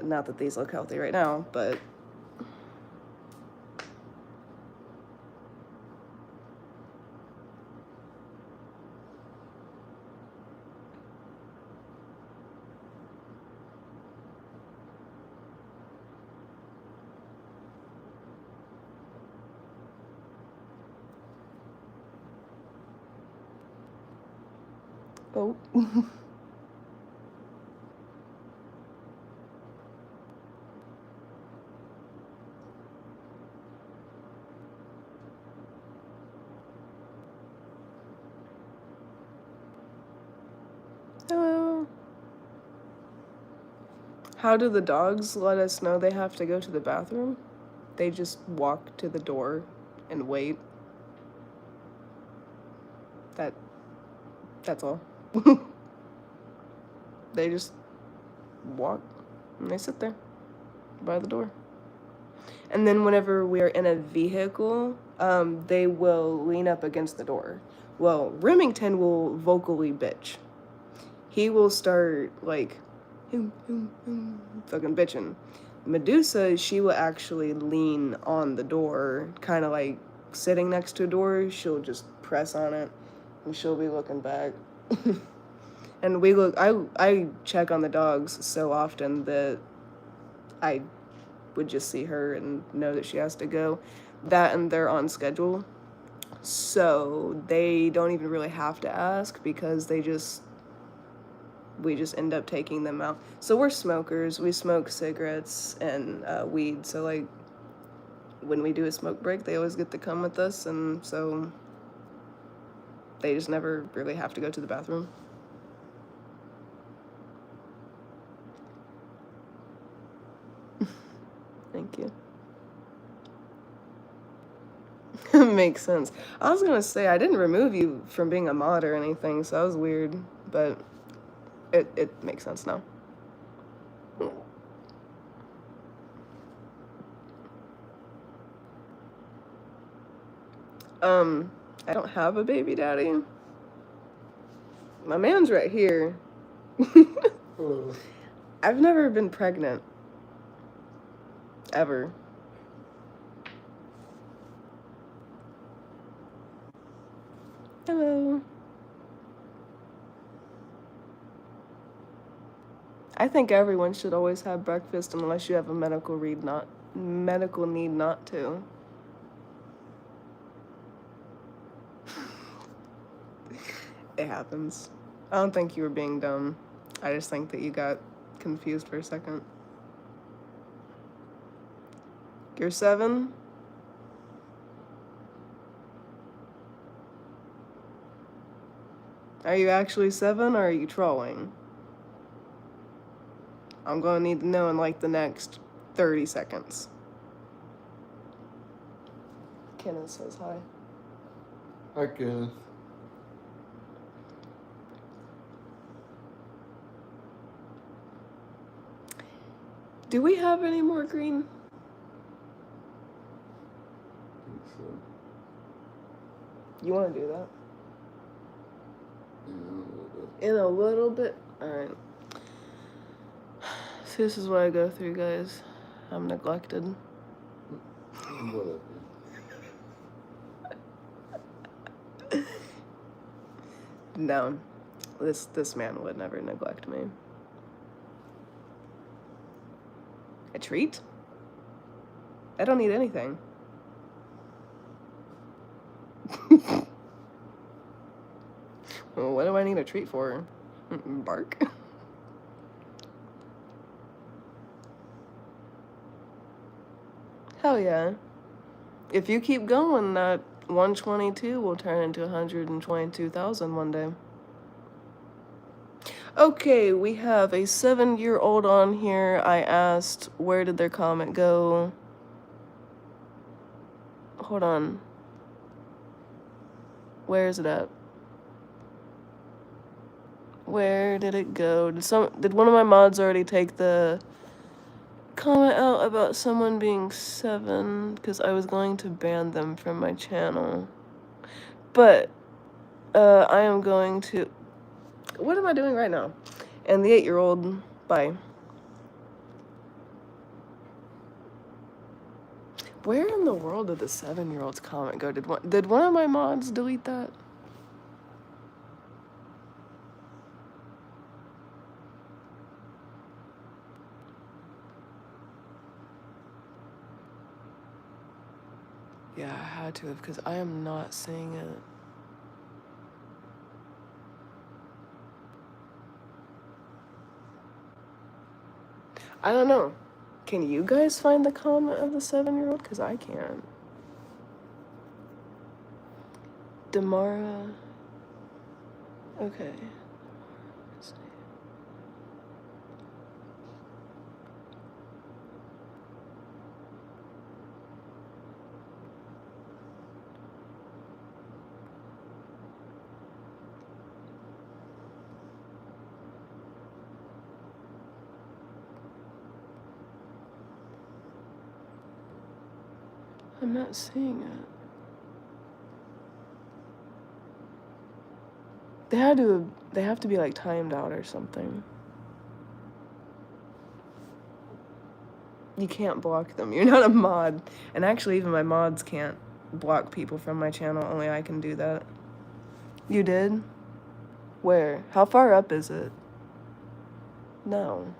Speaker 1: Not that these look healthy right now, but oh. Hello. How do the dogs let us know they have to go to the bathroom? They just walk to the door and wait. That's all. They just walk and they sit there by the door. And then whenever we're in a vehicle, they will lean up against the door. Well, Remington will vocally bitch. He will start like fucking bitching. Medusa, she will actually lean on the door, kind of like sitting next to a door. She'll just press on it and she'll be looking back. And we look, I check on the dogs so often that I would just see her and know that she has to go. That and they're on schedule. So they don't even really have to ask because we just end up taking them out. So we're smokers. We smoke cigarettes and weed. So like when we do a smoke break, they always get to come with us, and so they just never really have to go to the bathroom. Thank you. Makes sense. I was gonna say I didn't remove you from being a mod or anything, so that was weird, but it makes sense now. I don't have a baby daddy. My man's right here.
Speaker 2: Oh,
Speaker 1: I've never been pregnant. Ever. Hello. I think everyone should always have breakfast unless you have a medical need not to. It happens. I don't think you were being dumb. I just think that you got confused for a second. You're 7? Are you actually 7 or are you trolling? I'm gonna need to know in like the next 30 seconds. Kenneth says hi.
Speaker 2: hi, Kenneth.
Speaker 1: Do we have any more green?
Speaker 2: I think so.
Speaker 1: You want to do that?
Speaker 2: Yeah, a little bit.
Speaker 1: In a little bit? Alright. See, this is what I go through, guys. I'm neglected.
Speaker 2: Whatever.
Speaker 1: No. This man would never neglect me. A treat? I don't need anything. Well, what do I need a treat for? Bark? Hell yeah. If you keep going, that 122 will turn into 122,000 one day. Okay, we have a 7-year-old on here. I asked, where did their comment go? Hold on. Where is it at? Where did it go? Did one of my mods already take the comment out about someone being 7? Because I was going to ban them from my channel. But I am going to... What am I doing right now? And the 8-year-old, bye. Where in the world did the 7-year-old's comment go? Did one of my mods delete that? Yeah, I had to have, because I am not seeing it. I don't know. Can you guys find the comment of the 7-year-old? Because I can't. Damara. Okay. I'm not seeing it. They have to be like timed out or something. You can't block them. You're not a mod. And actually even my mods can't block people from my channel. Only I can do that. You did? Where? How far up is it? No.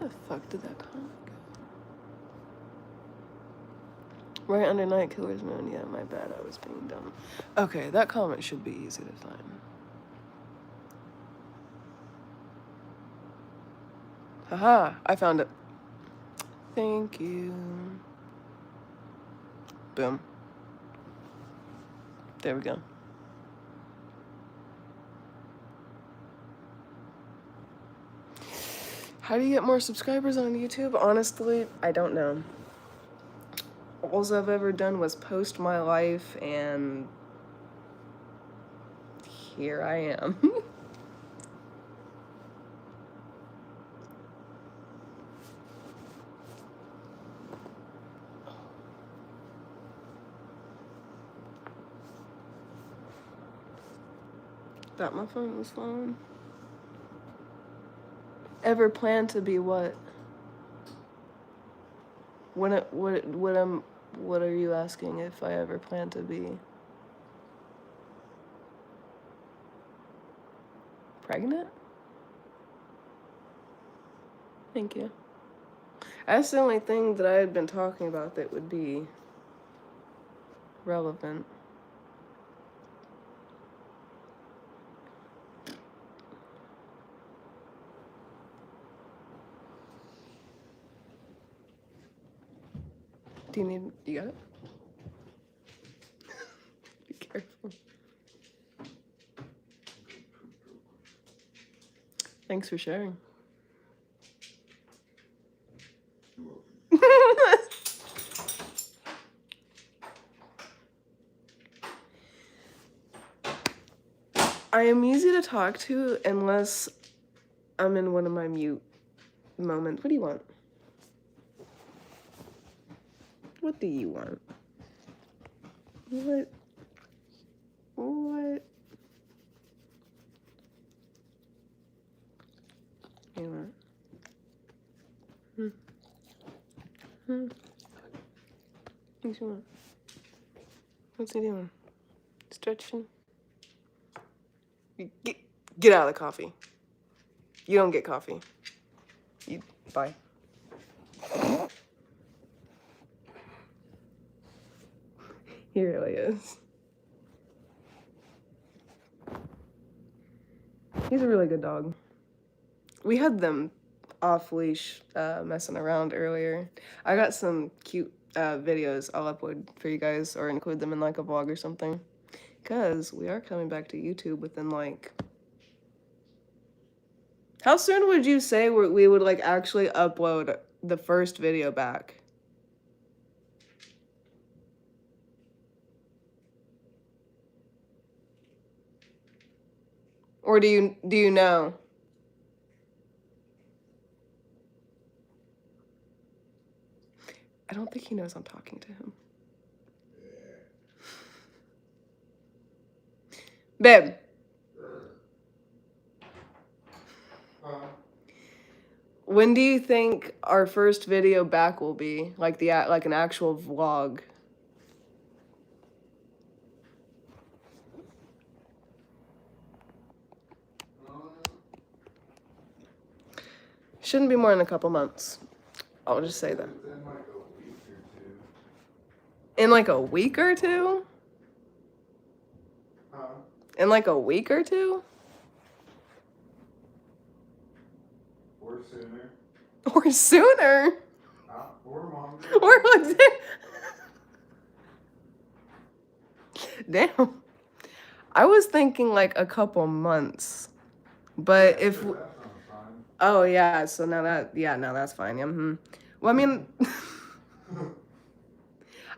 Speaker 1: the fuck did that comment go? Right under Night Killer's Moon. Yeah, my bad. I was being dumb. Okay, that comment should be easy to find. Haha, I found it. Thank you. Boom. There we go. How do you get more subscribers on YouTube? Honestly, I don't know. All I've ever done was post my life, and here I am. Thought my phone was falling. Ever plan to be what? What are you asking if I ever plan to be? Pregnant? Thank you. That's the only thing that I had been talking about that would be relevant. Do you got it? Be careful. Thanks for sharing. I am easy to talk to unless I'm in one of my mute moments. What do you want? What do you want? What? You want? What's he want? What's he doing? Stretching? Get out of the coffee. You don't get coffee. Bye. He really is. He's a really good dog. We had them off leash messing around earlier. I got some cute videos I'll upload for you guys or include them in like a vlog or something. Because we are coming back to YouTube within like... How soon would you say we would like actually upload the first video back? Or do you know? I don't think he knows I'm talking to him. Babe. When do you think our first video back will be? Like an actual vlog? Shouldn't be more than a couple months. I'll just say that. In like a week or two? In like a week or two?
Speaker 2: Or sooner.
Speaker 1: Or sooner?
Speaker 2: Or longer.
Speaker 1: Or like... Damn. I was thinking like a couple months. But if...
Speaker 2: Sure, that sounds fine.
Speaker 1: Oh, yeah, so now that... Yeah, no, that's fine. Yeah, Well, I mean...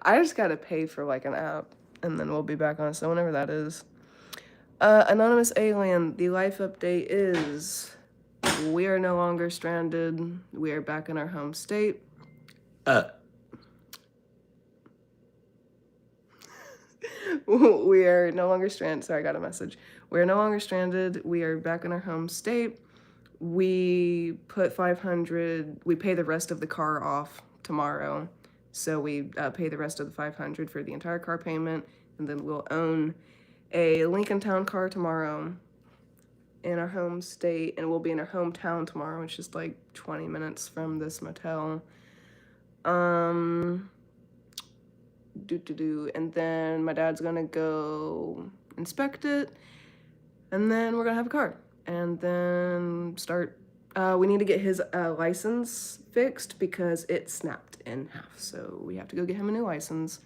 Speaker 1: I just gotta pay for like an app, and then we'll be back on it, so whenever that is. Anonymous Alien, the life update is... We are no longer stranded. We are back in our home state. We are no longer stranded. Sorry, I got a message. We are no longer stranded. We are back in our home state. We put 500. We pay the rest of the car off tomorrow. So we pay the rest of the 500 for the entire car payment, and then we'll own a Lincoln Town car tomorrow. in our home state, and we'll be in our hometown tomorrow, which is like 20 minutes from this motel. And then my dad's gonna go inspect it, and then we're gonna have a car, and then start. We need to get his license fixed because it snapped in half, so we have to go get him a new license.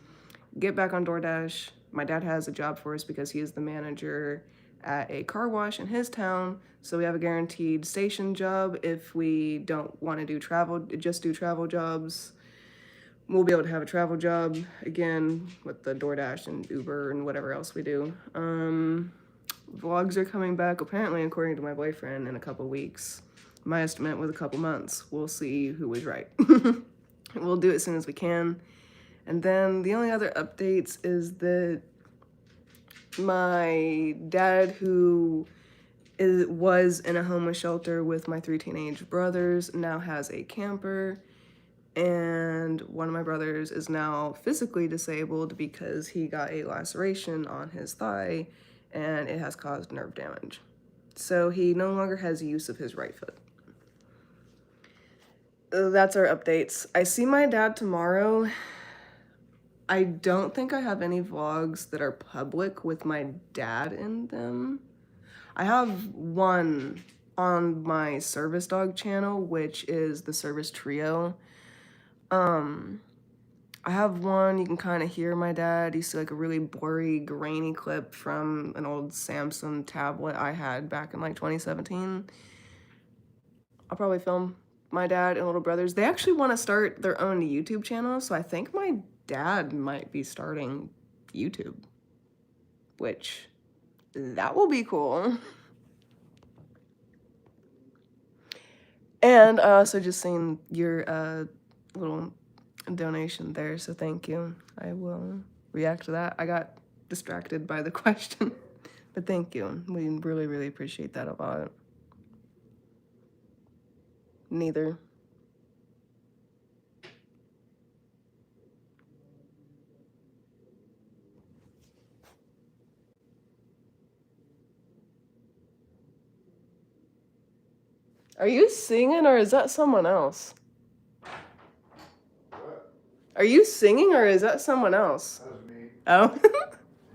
Speaker 1: Get back on DoorDash. My dad has a job for us because he is the manager at a car wash in his town, so we have a guaranteed station job. If we don't want to do travel jobs, we'll be able to have a travel job again with the DoorDash and Uber and whatever else we do. Vlogs are coming back, apparently, according to my boyfriend, in a couple weeks. My estimate was a couple months. We'll see who was right. We'll do it as soon as we can. And then the only other updates is that my dad, who was in a homeless shelter with my 3 teenage brothers, now has a camper. And one of my brothers is now physically disabled because he got a laceration on his thigh and it has caused nerve damage. So he no longer has use of his right foot. That's our updates. I see my dad tomorrow. I don't think I have any vlogs that are public with my dad in them. I have one on my service dog channel, which is the Service Trio. I have one, you can kind of hear my dad. You see like a really blurry, grainy clip from an old Samsung tablet I had back in like 2017. I'll probably film my dad and little brothers. They actually want to start their own YouTube channel, so I think my dad might be starting YouTube, which that will be cool. And I also just seen your little donation there, so thank you. I will react to that. I got distracted by the question, but thank you. We really, really appreciate that a lot. Neither. Are you singing or is that someone else?
Speaker 2: What?
Speaker 1: Are you singing or is that someone else?
Speaker 2: That was me.
Speaker 1: Oh.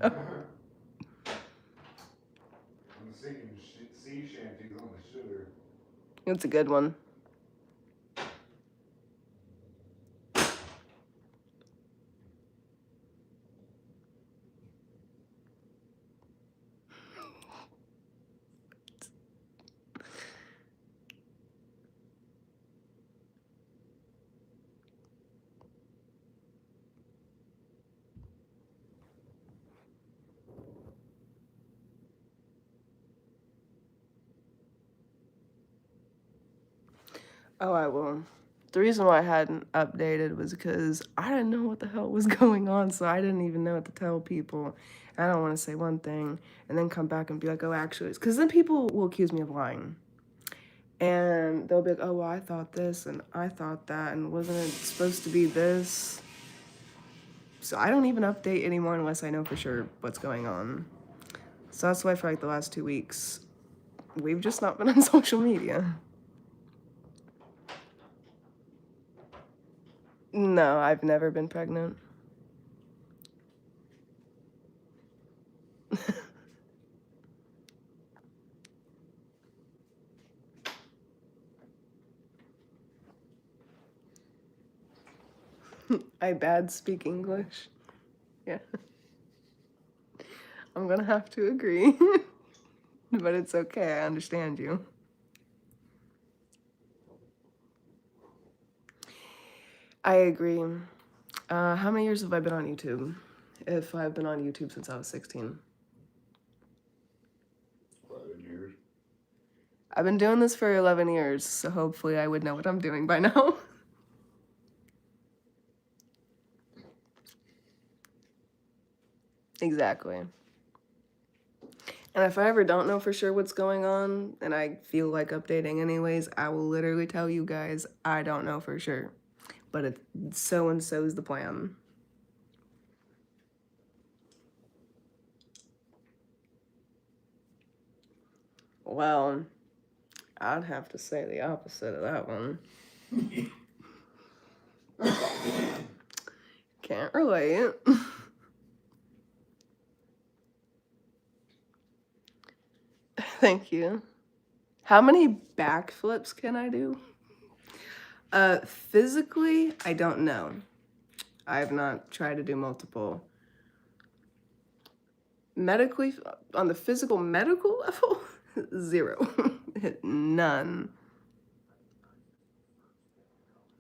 Speaker 2: I'm singing sea shanties on the sugar.
Speaker 1: It's a good one. Oh, I will. The reason why I hadn't updated was because I didn't know what the hell was going on, so I didn't even know what to tell people. I don't want to say one thing and then come back and be like, oh, actually, because then people will accuse me of lying. And they'll be like, oh, well, I thought this and I thought that, and wasn't it supposed to be this? So I don't even update anymore unless I know for sure what's going on. So that's why for like the last 2 weeks, we've just not been on social media. No, I've never been pregnant. I bad speak English. Yeah. I'm gonna have to agree. But it's okay, I understand you. I agree. How many years have I been on YouTube? If I've been on YouTube since I was 16.
Speaker 2: 11 years.
Speaker 1: I've been doing this for 11 years, so hopefully I would know what I'm doing by now. Exactly. And if I ever don't know for sure what's going on and I feel like updating anyways, I will literally tell you guys I don't know for sure. But it's so and so's the plan. Well, I'd have to say the opposite of that one. Can't relate. Thank you. How many backflips can I do? Physically, I don't know. I have not tried to do multiple. Medically, on the physical medical level, 0. None.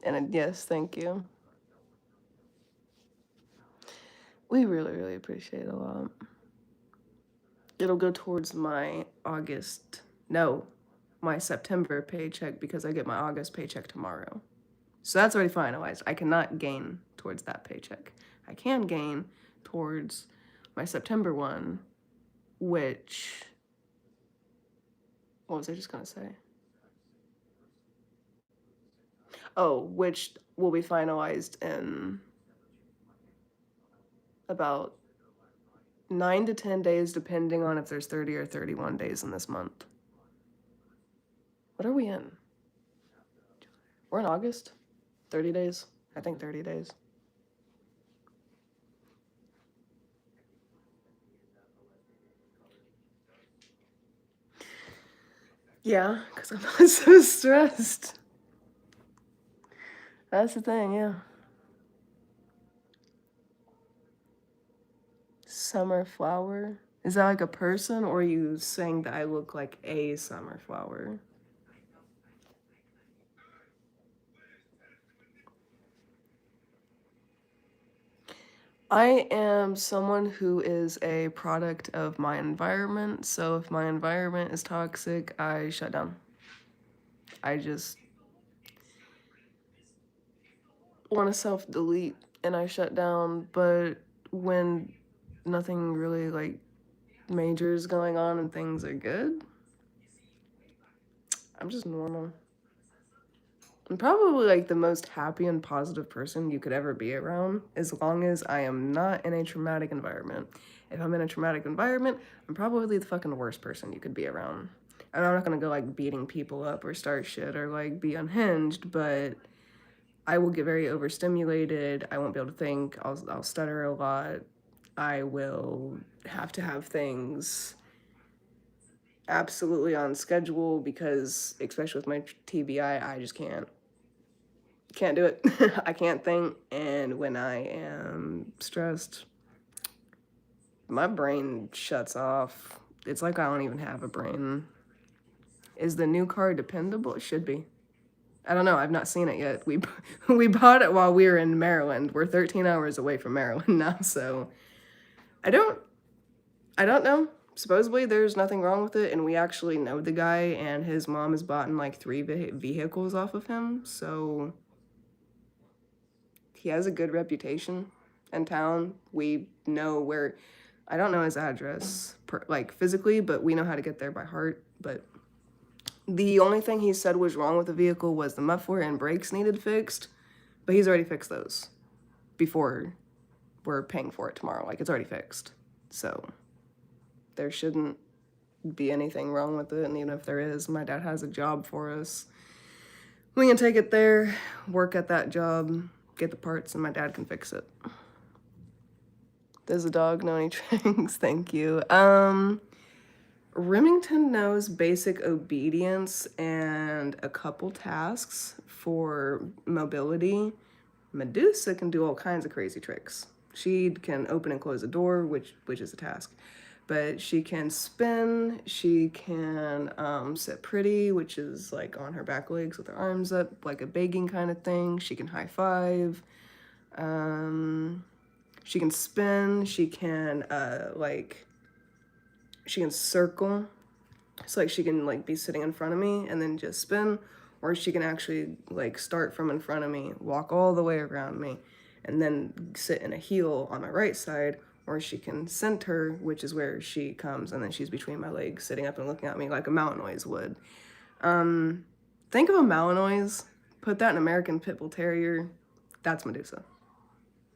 Speaker 1: And yes, thank you. We really, really appreciate it a lot. It'll go towards my my September paycheck because I get my August paycheck tomorrow. So that's already finalized. I cannot gain towards that paycheck. I can gain towards my September one, which, what was I just gonna say? Oh, which will be finalized in about 9 to 10 days, depending on if there's 30 or 31 days in this month. What are we in? We're in August? 30 days? I think 30 days. Yeah, because I'm not so stressed. That's the thing, yeah. Summer flower? Is that like a person, or are you saying that I look like a summer flower? I am someone who is a product of my environment, so if my environment is toxic, I shut down. I just want to self delete and I shut down, but when nothing really like major is going on and things are good, I'm just normal. I'm probably like the most happy and positive person you could ever be around as long as I am not in a traumatic environment. If I'm in a traumatic environment, I'm probably the fucking worst person you could be around. And I'm not gonna go like beating people up or start shit or like be unhinged, but I will get very overstimulated. I won't be able to think. I'll stutter a lot. I will have to have things absolutely on schedule because, especially with my TBI, I just can't do it. I can't think, and when I am stressed, my brain shuts off. It's like I don't even have a brain. Is the new car dependable? It should be. I don't know. I've not seen it yet. We bought it while we were in Maryland. We're 13 hours away from Maryland now, so I don't know. Supposedly there's nothing wrong with it, and we actually know the guy, and his mom has bought like 3 vehicles off of him, so he has a good reputation in town. We know where. I don't know his address, like physically, but we know how to get there by heart. But the only thing he said was wrong with the vehicle was the muffler and brakes needed fixed, but he's already fixed those before we're paying for it tomorrow. Like, it's already fixed. So there shouldn't be anything wrong with it. And even if there is, my dad has a job for us. We can take it there, work at that job, get the parts, and my dad can fix it. There's a dog, no any tricks. Thank you. Remington knows basic obedience and a couple tasks for mobility. Medusa can do all kinds of crazy tricks. She can open and close a door, which is a task. But she can spin, she can sit pretty, which is like on her back legs with her arms up, like a begging kind of thing. She can high five. She can spin, she can she can circle. So like she can like be sitting in front of me and then just spin, or she can actually like start from in front of me, walk all the way around me, and then sit in a heel on my right side, or she can center, which is where she comes and then she's between my legs, sitting up and looking at me like a Malinois would. Think of a Malinois, put that in American Pit Bull Terrier, that's Medusa.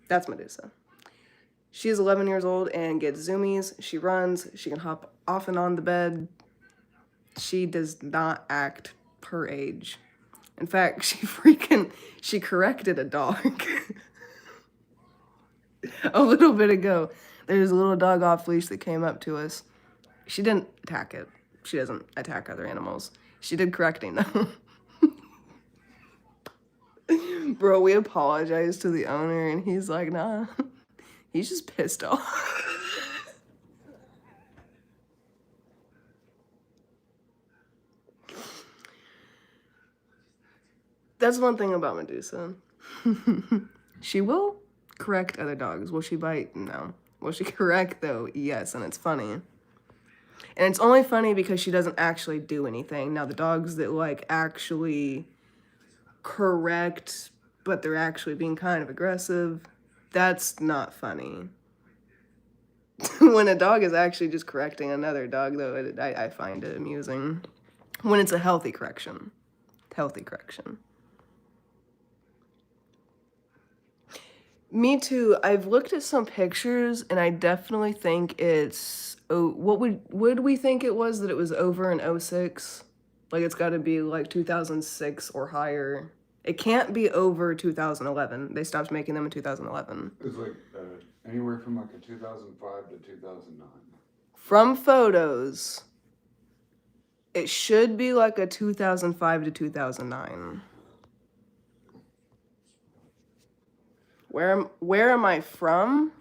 Speaker 1: That's Medusa. She is 11 years old and gets zoomies. She runs. She can hop off and on the bed. She does not act her age. In fact, she corrected a dog a little bit ago. There's a little dog off leash that came up to us. She didn't attack it. She doesn't attack other animals. She did correcting though. Bro, we apologized to the owner and he's like, nah. He's just pissed off. That's one thing about Medusa. She will correct other dogs. Will she bite? No. Will she correct though? Yes, and it's funny. And it's only funny because she doesn't actually do anything. Now the dogs that like actually correct, but they're actually being kind of aggressive, that's not funny. When a dog is actually just correcting another dog, though, I find it amusing. When it's a healthy correction. Healthy correction. Me too. I've looked at some pictures, and I definitely think it's... Oh, what would we think it was, that it was over in 06? Like, it's got to be, like, 2006 or higher. It can't be over 2011. They stopped making them in 2011.
Speaker 2: It was like anywhere from like a 2005 to 2009.
Speaker 1: From photos, it should be like a 2005 to 2009. Where am I from?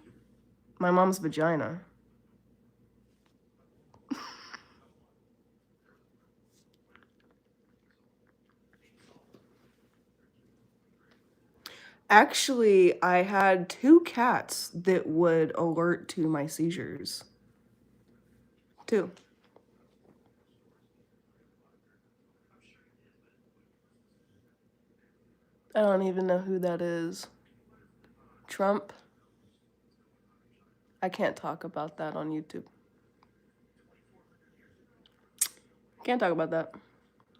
Speaker 1: My mom's vagina. Actually, I had 2 cats that would alert to my seizures. 2. I don't even know who that is. Trump? I can't talk about that on YouTube. Can't talk about that.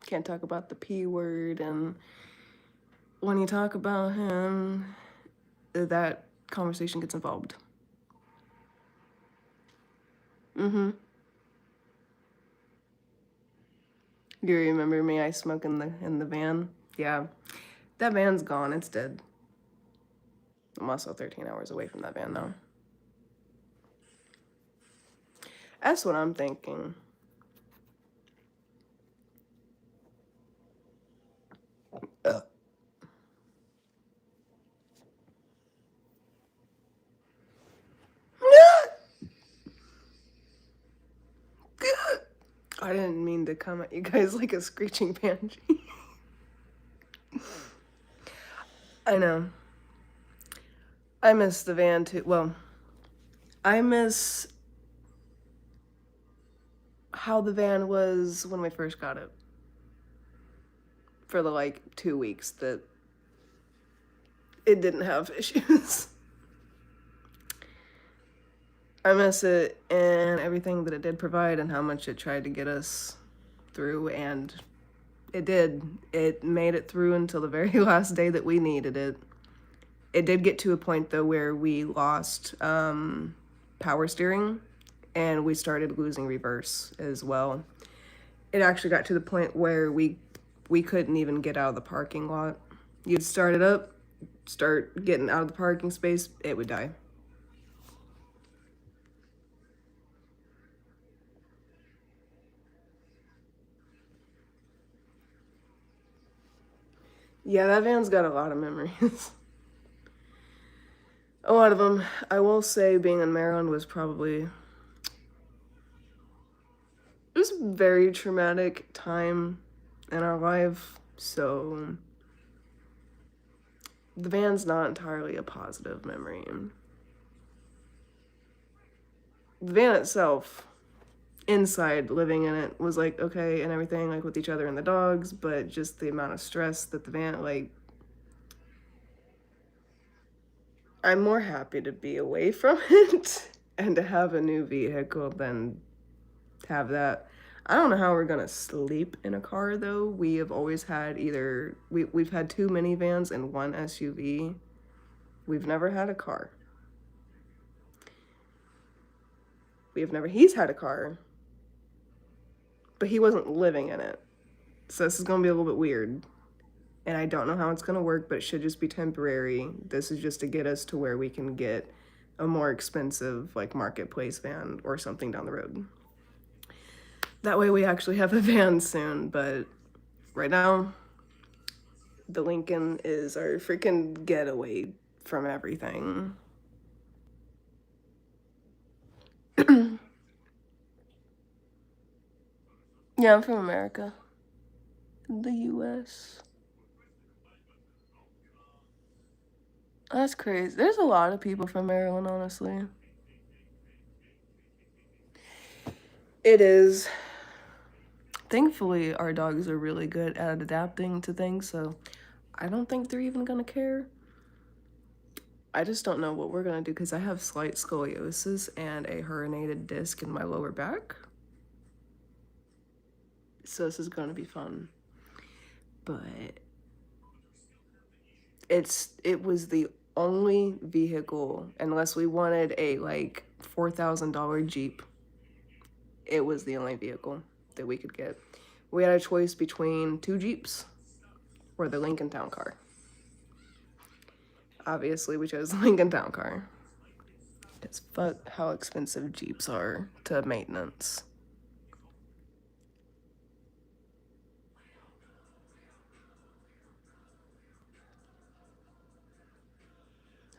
Speaker 1: Can't talk about the P word, and when you talk about him, that conversation gets involved. Mm-hmm. Do you remember me? I smoke in the van? Yeah. That van's gone. It's dead. I'm also 13 hours away from that van now. That's what I'm thinking. I didn't mean to come at you guys like a screeching banshee. I know. I miss the van too. Well, I miss how the van was when we first got it. For the like 2 weeks that it didn't have issues. I miss it and everything that it did provide and how much it tried to get us through, and it did. It made it through until the very last day that we needed it. It did get to a point though where we lost power steering and we started losing reverse as well. It actually got to the point where we couldn't even get out of the parking lot. You'd start it up, start getting out of the parking space, it would die. Yeah, that van's got a lot of memories. A lot of them. I will say being in Maryland was probably... It was a very traumatic time in our life, so the van's not entirely a positive memory. The van itself, inside, living in it, was like okay and everything, like with each other and the dogs, but just the amount of stress that the van, like, I'm more happy to be away from it and to have a new vehicle than have that. I don't know how we're gonna sleep in a car though. We have always had either we've had 2 minivans and 1 SUV. We've never had a car. He's had a car. but he wasn't living in it. So this is gonna be a little bit weird. And I don't know how it's gonna work, but it should just be temporary. This is just to get us to where we can get a more expensive, like, marketplace van or something down the road. That way we actually have a van soon, but right now, the Lincoln is our freaking getaway from everything. Yeah, I'm from America. The US. That's crazy. There's a lot of people from Maryland, honestly. It is. Thankfully, our dogs are really good at adapting to things, so I don't think they're even gonna care. I just don't know what we're gonna do because I have slight scoliosis and a herniated disc in my lower back. So this is gonna be fun. But it was the only vehicle, unless we wanted a like $4,000 Jeep, it was the only vehicle that we could get. We had a choice between 2 Jeeps or the Lincoln Town Car. Obviously, we chose the Lincoln Town Car. Because fuck how expensive Jeeps are to maintenance.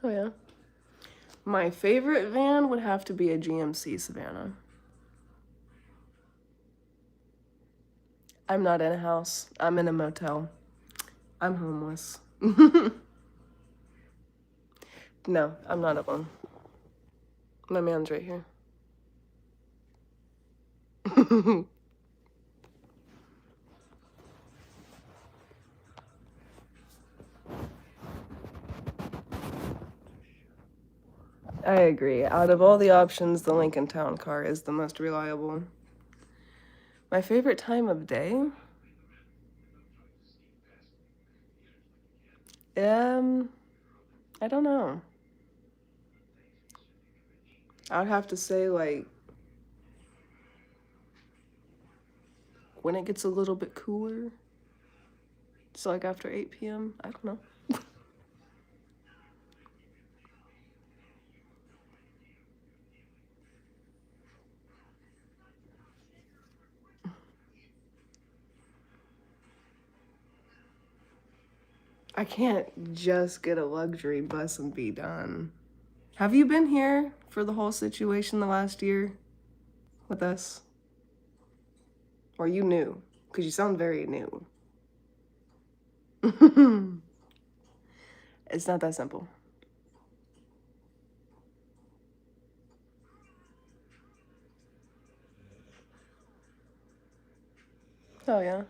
Speaker 1: Oh yeah. My favorite van would have to be a GMC Savannah. I'm not in a house. I'm in a motel. I'm homeless. No, I'm not alone. My man's right here. I agree. Out of all the options, the Lincoln Town Car is the most reliable. My favorite time of day? I don't know. I would have to say, like, when it gets a little bit cooler. So, like, after 8 p.m.? I don't know. I can't just get a luxury bus and be done. Have you been here for the whole situation the last year with us? Or you new? Because you sound very new. It's not that simple. Oh, yeah.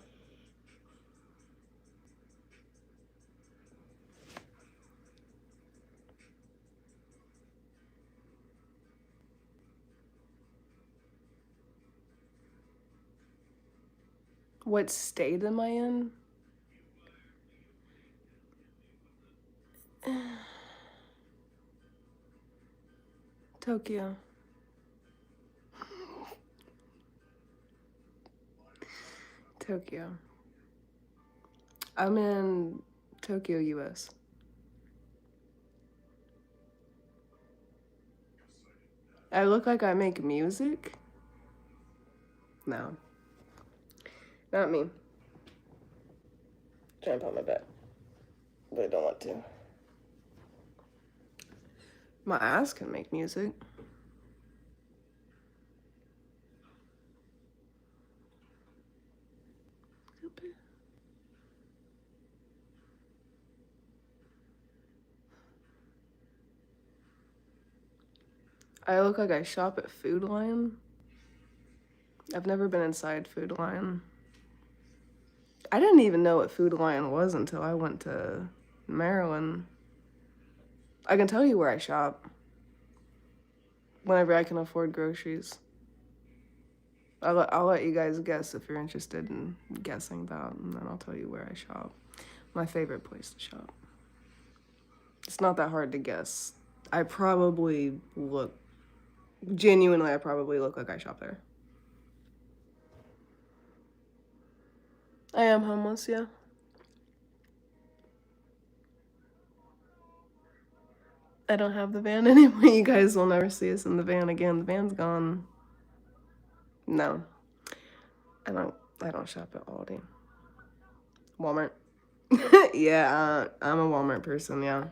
Speaker 1: What state am I in? Tokyo. Tokyo. I'm in Tokyo, US. I look like I make music? No. Not me. Jump on my bed. But I don't want to. My ass can make music. I look like I shop at Food Lion. I've never been inside Food Lion. I didn't even know what Food Lion was until I went to Maryland. I can tell you where I shop whenever I can afford groceries. I'll let you guys guess if you're interested in guessing that, and then I'll tell you where I shop. My favorite place to shop. It's not that hard to guess. I probably look, genuinely, I probably look like I shop there. I am homeless, yeah. I don't have the van anymore. You guys will never see us in the van again. The van's gone. No. I don't shop at Aldi. Walmart. Yeah, I'm a Walmart person, yeah.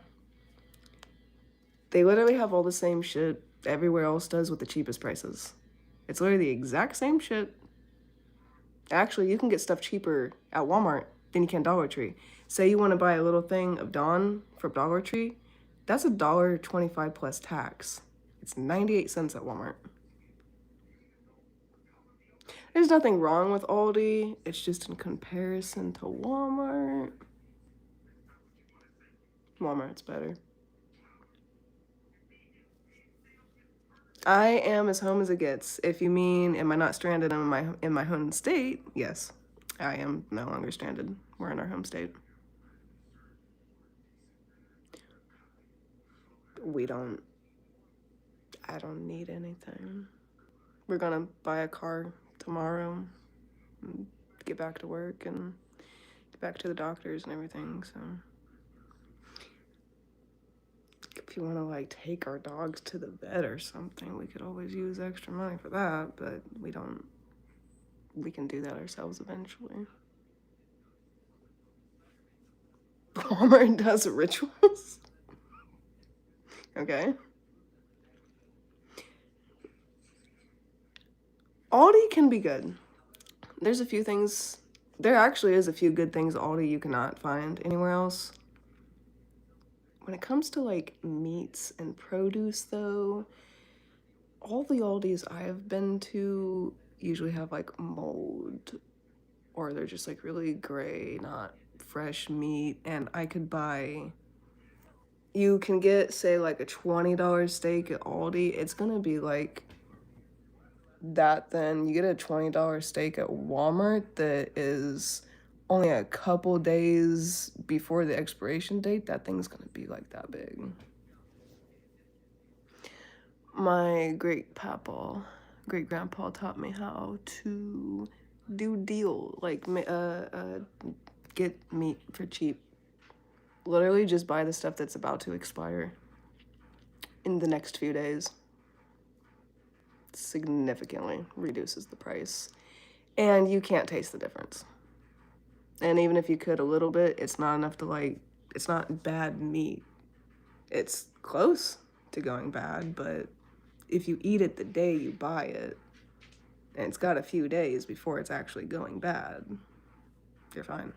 Speaker 1: They literally have all the same shit everywhere else does with the cheapest prices. It's literally the exact same shit. Actually, you can get stuff cheaper at Walmart than you can Dollar Tree. Say you want to buy a little thing of Dawn from Dollar Tree, that's $1.25 plus tax. It's 98 cents at Walmart. There's nothing wrong with Aldi. It's just in comparison to Walmart. Walmart's better. I am as home as it gets. If you mean, am I not stranded in my home state? Yes, I am no longer stranded. We're in our home state. We don't. I don't need anything. We're gonna buy a car tomorrow, and get back to work and get back to the doctors and everything. So, if you want to like take our dogs to the vet or something, we could always use extra money for that. But we don't. We can do that ourselves eventually. Walmart does rituals. Okay. Aldi can be good. There's a few things. There actually is a few good things Aldi you cannot find anywhere else. When it comes to like meats and produce, though, all the Aldis I have been to usually have like mold, or they're just like really gray, not fresh meat. And I could buy. You can get, say, like a $20 steak at Aldi. It's gonna be like that. Then you get a $20 steak at Walmart that is only a couple days before the expiration date. That thing's gonna be like that big. My great grandpa taught me how to do deal, like get meat for cheap. Literally just buy the stuff that's about to expire in the next few days. Significantly reduces the price. And you can't taste the difference. And even if you could a little bit, it's not enough to like, it's not bad meat. It's close to going bad, but if you eat it the day you buy it, and it's got a few days before it's actually going bad, you're fine.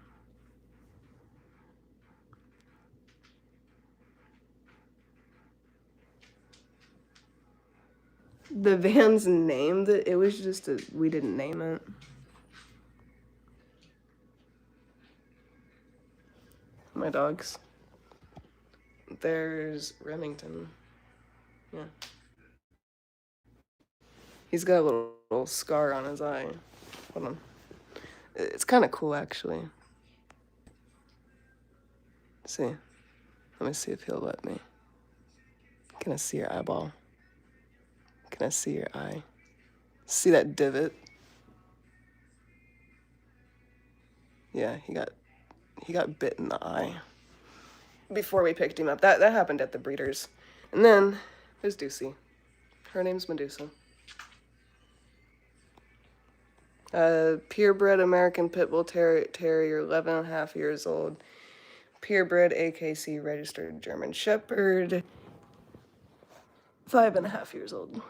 Speaker 1: The van's named it. It was just we didn't name it. My dogs. There's Remington. Yeah. He's got a little scar on his eye. Hold on. It's kind of cool, actually. See. Let me see if he'll let me. Can I see your eyeball? Can I see your eye? See that divot? Yeah, he got bit in the eye before we picked him up. That happened at the breeders. And then there's Deucey. Her name's Medusa. Purebred American Pit Bull Terrier, 11 and a half years old. Purebred AKC registered German Shepherd, 5 and a half years old.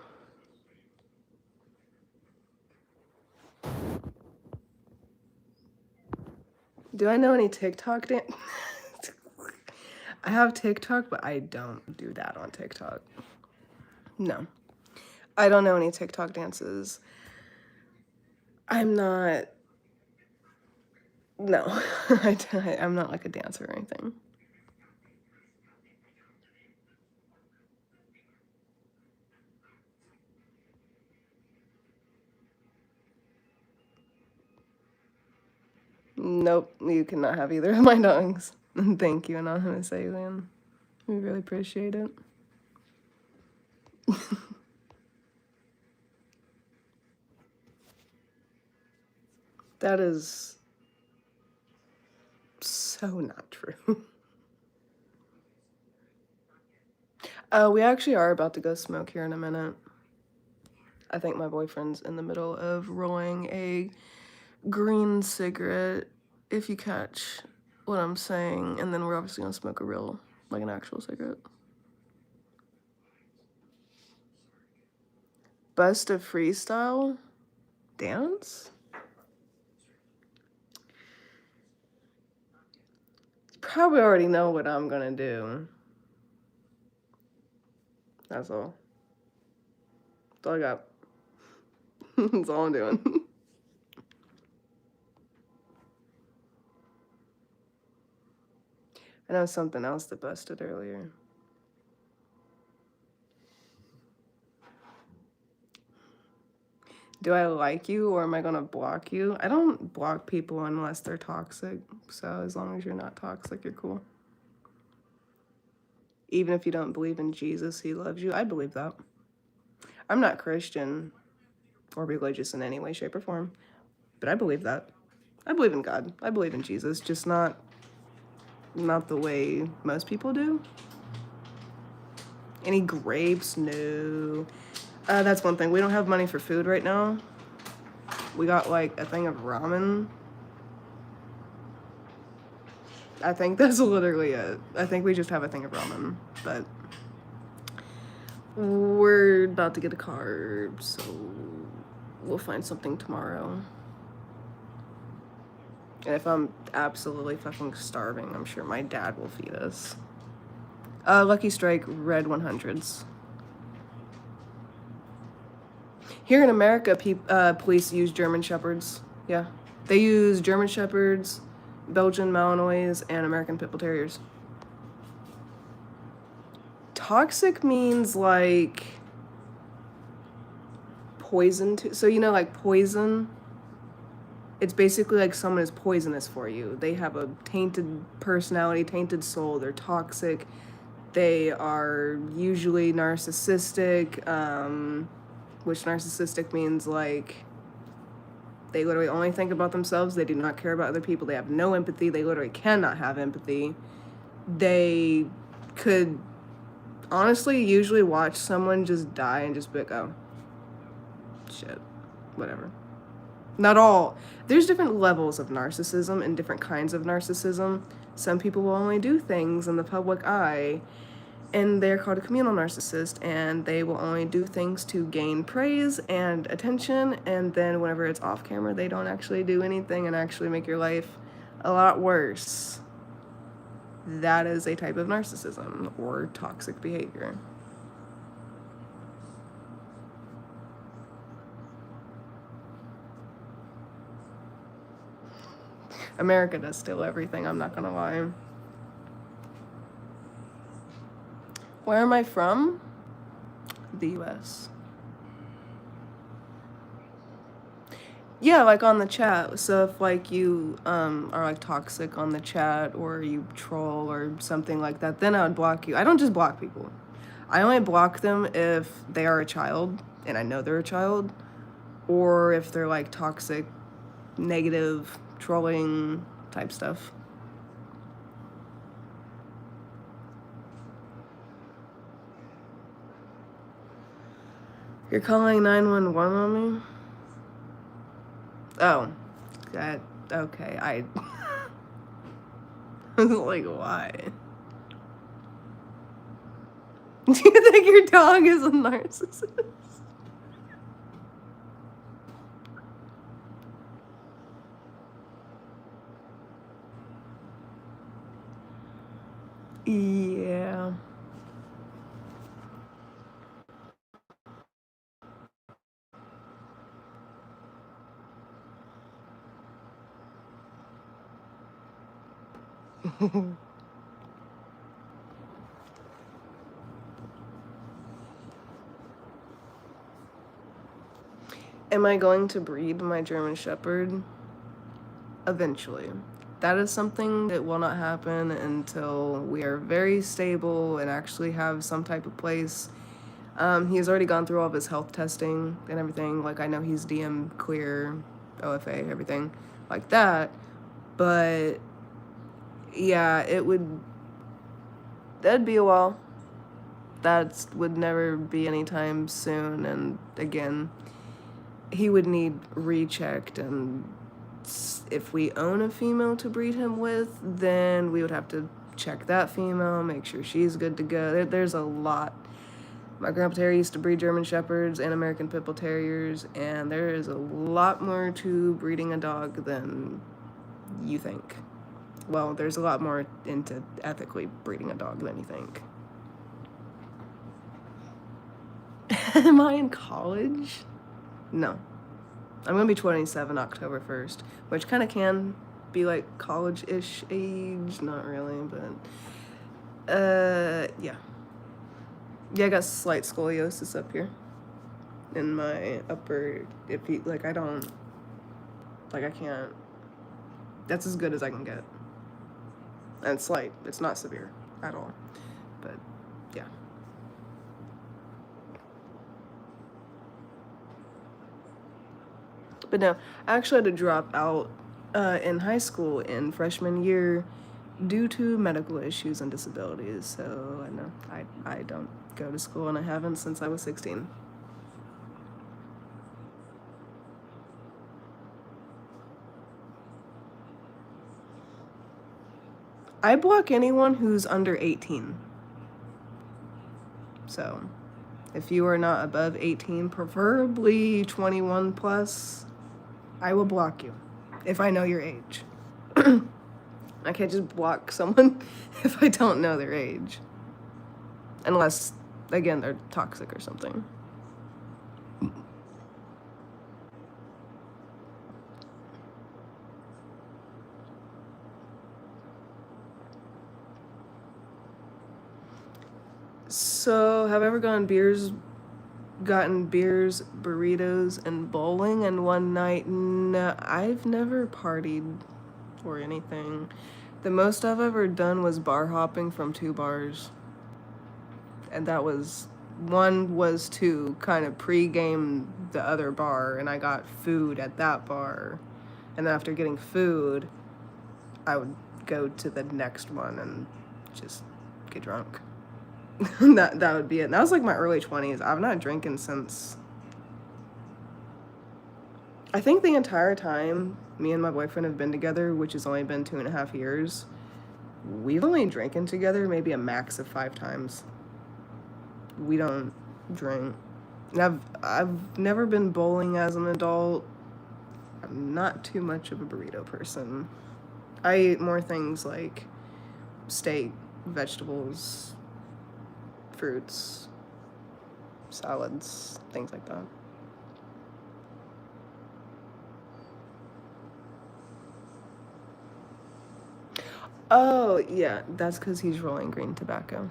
Speaker 1: Do I know any TikTok dance? I have TikTok, but I don't do that on TikTok. No. I don't know any TikTok dances. I'm not. No. I'm not like a dancer or anything. Nope, you cannot have either of my dogs. Thank you, Anonymous Alien. We really appreciate it. That is so not true. We actually are about to go smoke here in a minute. I think my boyfriend's in the middle of rolling a green cigarette, if you catch what I'm saying, and then we're obviously gonna smoke a real, like an actual cigarette. Best of freestyle dance? Probably already know what I'm gonna do. That's all. That's all I got. That's all I'm doing. I know something else that busted earlier. Do I like you or am I gonna block you? I don't block people unless they're toxic. So as long as you're not toxic, you're cool. Even if you don't believe in Jesus, he loves you. I believe that. I'm not Christian or religious in any way, shape, or form, but I believe that. I believe in God. I believe in Jesus, just not the way most people do. Any grapes? No. That's one thing. We don't have money for food right now. We got like a thing of ramen. I think that's literally it. I think we just have a thing of ramen, but we're about to get a car, so we'll find something tomorrow. And if I'm absolutely fucking starving, I'm sure my dad will feed us. Lucky Strike Red 100s. Here in America, police use German Shepherds. Yeah. They use German Shepherds, Belgian Malinois, and American Pit Bull Terriers. Toxic means like poison. So you know, like poison. It's basically like someone is poisonous for you. They have a tainted personality, tainted soul. They're toxic. They are usually narcissistic, which narcissistic means like they literally only think about themselves. They do not care about other people. They have no empathy. They literally cannot have empathy. They could honestly usually watch someone just die and just be like, oh, shit, whatever. Not all. There's different levels of narcissism and different kinds of narcissism. Some people will only do things in the public eye, and they're called a communal narcissist, and they will only do things to gain praise and attention, and then whenever it's off camera, they don't actually do anything and actually make your life a lot worse. That is a type of narcissism or toxic behavior. America does steal everything, I'm not gonna lie. Where am I from? The US. Yeah, like on the chat. So if like you are like toxic on the chat or you troll or something like that, then I would block you. I don't just block people. I only block them if they are a child and I know they're a child, or if they're like toxic, negative, trolling type stuff. You're calling 911 on me? Oh, that, okay, I was like, why? Do you think your dog is a narcissist? Yeah. Am I going to breed my German Shepherd? Eventually. That is something that will not happen until we are very stable and actually have some type of place. He has already gone through all of his health testing and everything. Like, I know he's DM clear, OFA, everything like that. But Yeah, that'd be a while. That would never be anytime soon, and again, he would need rechecked, and if we own a female to breed him with, then we would have to check that female, make sure she's good to go. There's a lot. My grandpa Terry used to breed German Shepherds and American Pit Bull Terriers, and there is a lot more to breeding a dog than you think. Well, there's a lot more into ethically breeding a dog than you think. Am I in college? No. I'm gonna be 27 October 1st, which kind of can be like college-ish age. Not really, but yeah. Yeah, I got slight scoliosis up here in my upper. If you like, I don't like. I can't. That's as good as I can get. And it's slight. It's not severe at all. But yeah. But no, I actually had to drop out in high school in freshman year due to medical issues and disabilities. So I know I don't go to school, and I haven't since I was 16. I block anyone who's under 18. So if you are not above 18, preferably 21 plus, I will block you if I know your age. I can't just block someone if I don't know their age. Unless, again, they're toxic or something. So, have I ever gotten beers, burritos, and bowling in one night? No, I've never partied or anything. The most I've ever done was bar hopping from 2 bars. And that was, one was to kind of pre-game the other bar, and I got food at that bar. And then after getting food, I would go to the next one and just get drunk. that would be it. And that was like my early 20s. I've not drinking since, I think the entire time me and my boyfriend have been together, which has only been 2.5 years, we've only drinking together maybe a max of 5 times. We don't drink. And I've never been bowling as an adult. I'm not too much of a burrito person. I eat more things like steak, vegetables, fruits, salads, things like that. Oh, yeah, that's because he's rolling green tobacco.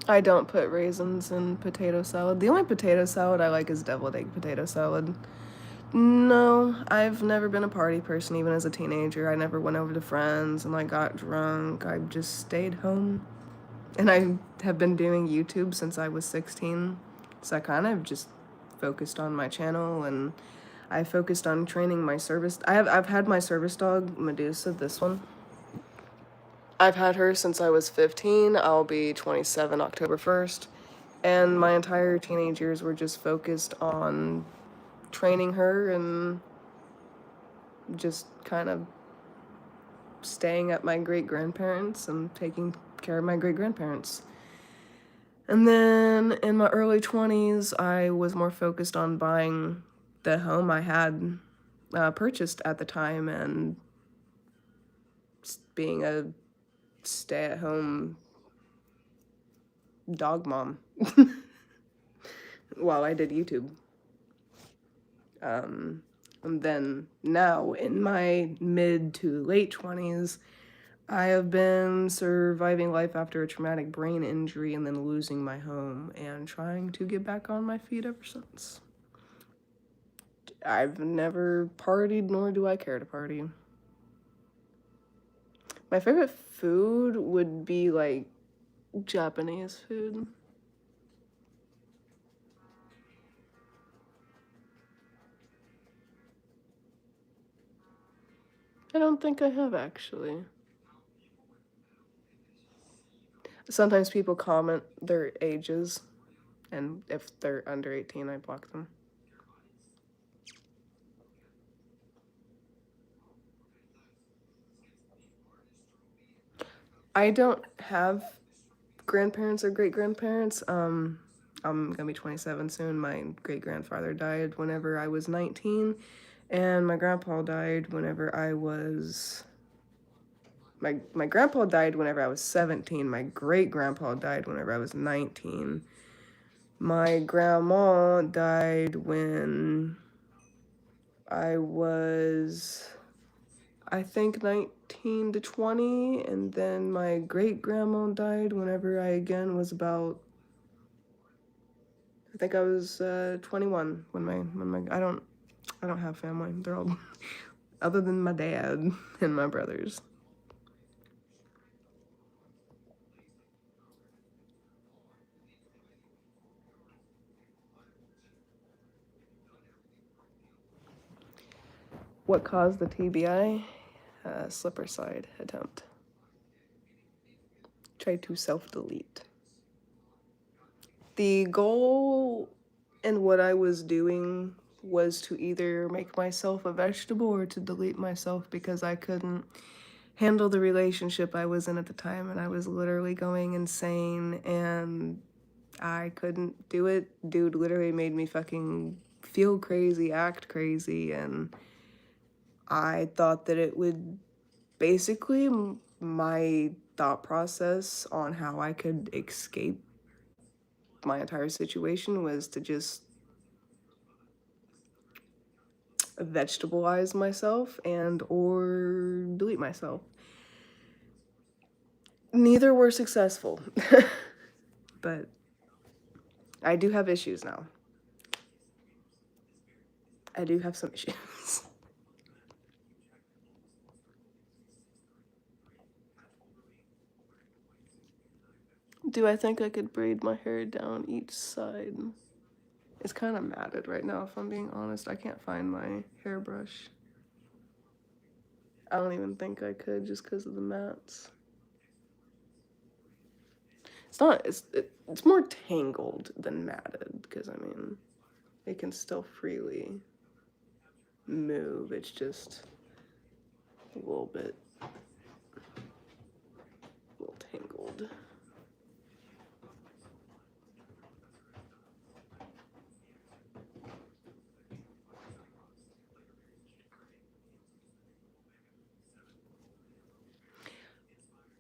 Speaker 1: I don't put raisins in potato salad. The only potato salad I like is deviled egg potato salad. No, I've never been a party person even as a teenager. I never went over to friends and like got drunk. I just stayed home. And I have been doing YouTube since I was 16. So I kind of just focused on my channel, and I focused on training my service. I've had my service dog, Medusa, this one. I've had her since I was 15. I'll be 27 October 1st. And my entire teenage years were just focused on training her and just kind of staying at my great grandparents and taking care of my great grandparents. And then in my early 20s, I was more focused on buying the home I had purchased at the time and being a stay-at-home dog mom while I did YouTube. And then now in my mid to late 20s, I have been surviving life after a traumatic brain injury and then losing my home and trying to get back on my feet ever since. I've never partied, nor do I care to party. My favorite food would be like Japanese food. I don't think I have actually. Sometimes people comment their ages, and if they're under 18, I block them. I don't have grandparents or great grandparents. I'm gonna be 27 soon. My great grandfather died whenever I was 19, and my grandpa died whenever I was. My grandpa died whenever I was 17. My great grandpa died whenever I was 19. My grandma died when I was, I think, 19 to 20, and then my great grandma died whenever I again was about, I think I was 21 when my I don't have family. They're all other than my dad and my brothers. What caused the TBI? Slipper side attempt. Tried to self-delete. The goal and what I was doing was to either make myself a vegetable or to delete myself because I couldn't handle the relationship I was in at the time, and I was literally going insane and I couldn't do it. Dude literally made me fucking feel crazy, act crazy, and I thought that it would basically my thought process on how I could escape my entire situation was to just vegetabilize myself and or delete myself. Neither were successful. But I do have issues now. I do have some issues. Do I think I could braid my hair down each side? It's kind of matted right now, if I'm being honest. I can't find my hairbrush. I don't even think I could just because of the mats. It's not, it's more tangled than matted because, I mean, it can still freely move. It's just a little tangled.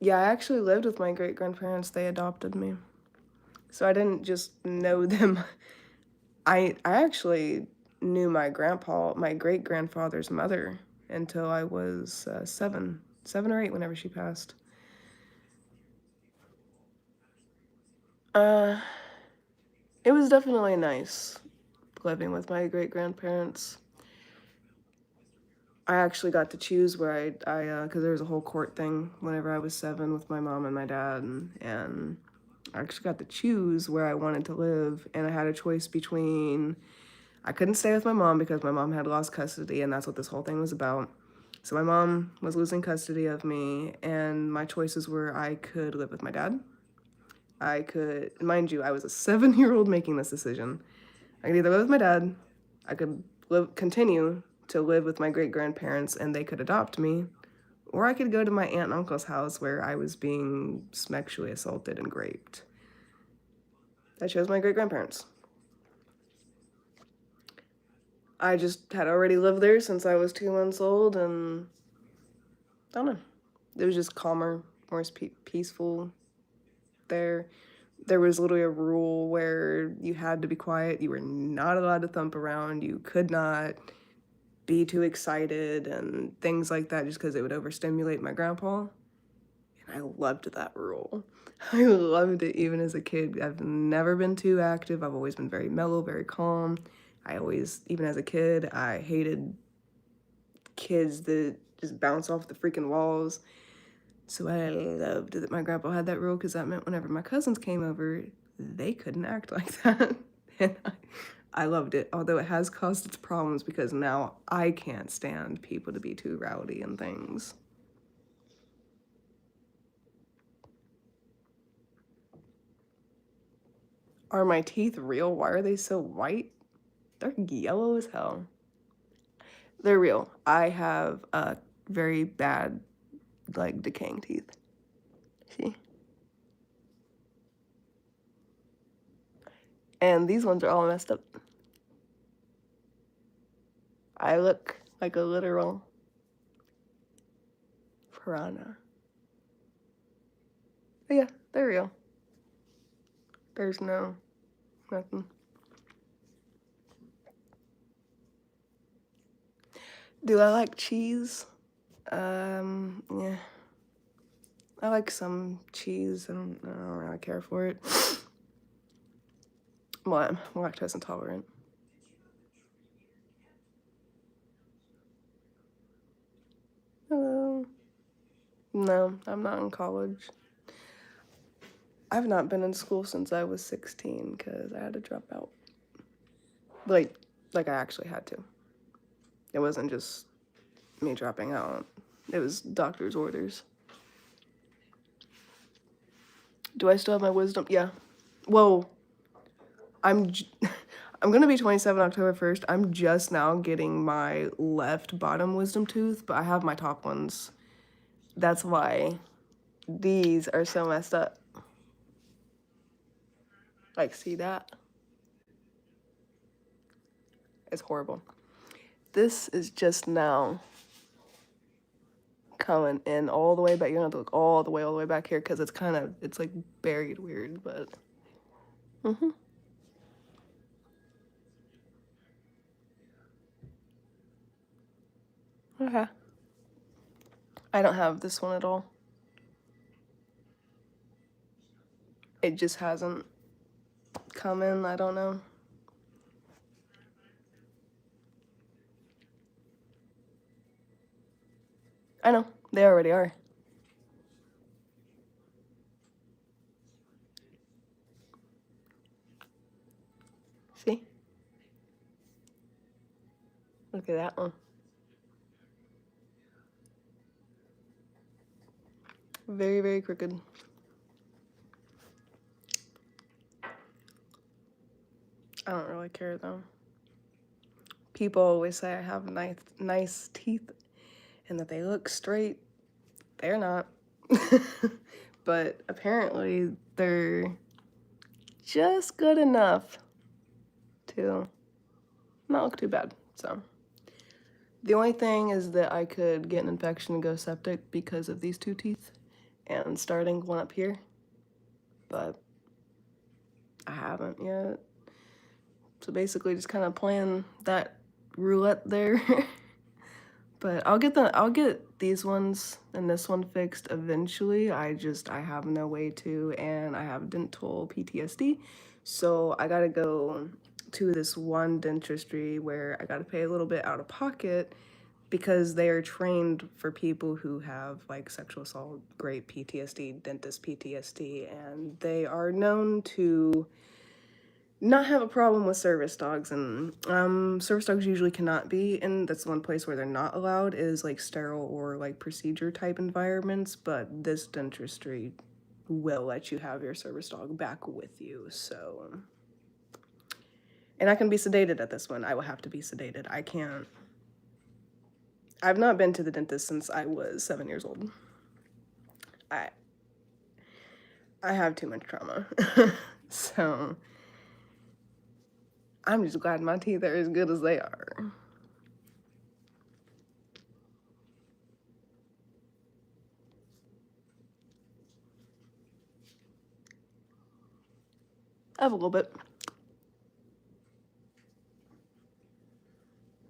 Speaker 1: Yeah, I actually lived with my great grandparents. They adopted me. So I didn't just know them. I actually knew my great grandfather's mother until I was 7 or 8 whenever she passed. Uh, it was definitely nice living with my great grandparents. I actually got to choose where because there was a whole court thing whenever I was 7 with my mom and my dad, and I actually got to choose where I wanted to live, and I had a choice between, I couldn't stay with my mom because my mom had lost custody, and that's what this whole thing was about. So my mom was losing custody of me, and my choices were I could live with my dad. I could, mind you, I was a 7-year-old making this decision. I could either live with my dad, I could continue to live with my great grandparents and they could adopt me, or I could go to my aunt and uncle's house where I was being sexually assaulted and raped. I chose my great grandparents. I just had already lived there since I was 2 months old, and I don't know. It was just calmer, more peaceful there. There was literally a rule where you had to be quiet. You were not allowed to thump around. You could not be too excited and things like that just because it would overstimulate my grandpa. And I loved that rule. I loved it even as a kid. I've never been too active. I've always been very mellow, very calm. Even as a kid, I hated kids that just bounce off the freaking walls. So I loved that my grandpa had that rule because that meant whenever my cousins came over, they couldn't act like that. And I loved it, although it has caused its problems because now I can't stand people to be too rowdy and things. Are my teeth real? Why are they so white? They're yellow as hell. They're real. I have very bad, like, decaying teeth. See? And these ones are all messed up. I look like a literal piranha. But yeah, they're real. There's nothing. Do I like cheese? Yeah. I like some cheese. I don't really care for it. Well, I'm lactose intolerant. Hello. No, I'm not in college. I've not been in school since I was 16 because I had to drop out. Like I actually had to. It wasn't just me dropping out. It was doctor's orders. Do I still have my wisdom? Yeah. Well, I'm gonna be 27 October 1st. I'm just now getting my left bottom wisdom tooth, but I have my top ones. That's why these are so messed up. Like, see that? It's horrible. This is just now coming in all the way back. You're gonna have to look all the way back here because it's like buried weird, but. Okay. I don't have this one at all. It just hasn't come in, I don't know. I know, they already are. See? Look at that one. Very, very crooked. I don't really care though. People always say I have nice teeth and that they look straight. They're not. But apparently they're just good enough to not look too bad. So the only thing is that I could get an infection and go septic because of these two teeth and starting one up here, but I haven't yet. So basically just kind of playing that roulette there. But I'll get these ones and this one fixed eventually. I have no way to, and I have dental PTSD. So I gotta go to this one dentistry where I gotta pay a little bit out of pocket because they are trained for people who have like sexual assault, grade PTSD, dentist PTSD, and they are known to not have a problem with service dogs, and service dogs usually cannot be, and that's the one place where they're not allowed is like sterile or like procedure type environments, but this dentistry will let you have your service dog back with you. So, and I can be sedated at this one. I will have to be sedated. I've not been to the dentist since I was 7 years old. I have too much trauma. So I'm just glad my teeth are as good as they are. I have a little bit.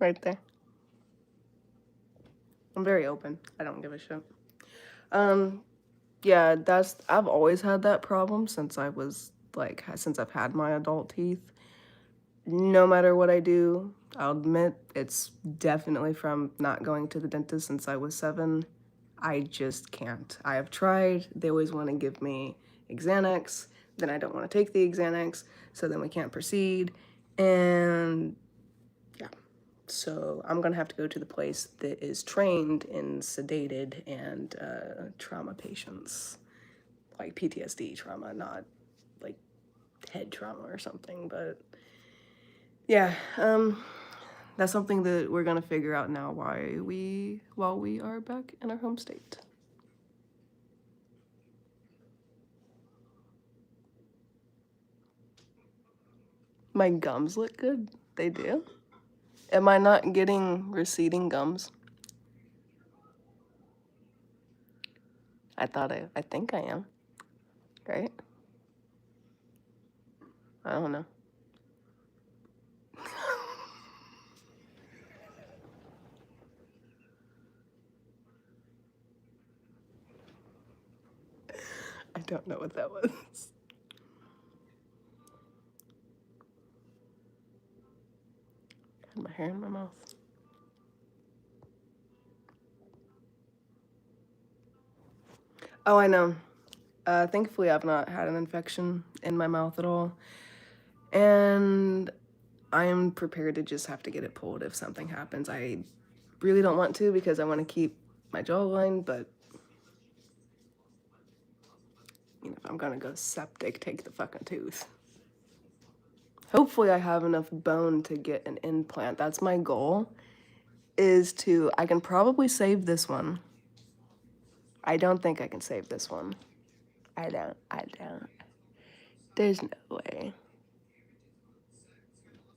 Speaker 1: Right there. I'm very open. I don't give a shit. Yeah, I've always had that problem since since I've had my adult teeth. No matter what I do, I'll admit it's definitely from not going to the dentist since I was 7. I just can't. I have tried. They always want to give me Xanax. Then I don't want to take the Xanax. So then we can't proceed. And yeah, so I'm gonna have to go to the place that is trained in sedated and trauma patients, like PTSD trauma, not like head trauma or something. But yeah, that's something that we're gonna figure out now while we are back in our home state. My gums look good. They do. Am I not getting receding gums? I think I am. Right? I don't know. I don't know what that was. Had my hair in my mouth. Oh, I know. Thankfully, I've not had an infection in my mouth at all. And I'm prepared to just have to get it pulled if something happens. I really don't want to because I want to keep my jawline, but you know, if I'm gonna go septic, take the fucking tooth. Hopefully I have enough bone to get an implant. That's my goal, I can probably save this one. I don't think I can save this one. I don't. There's no way.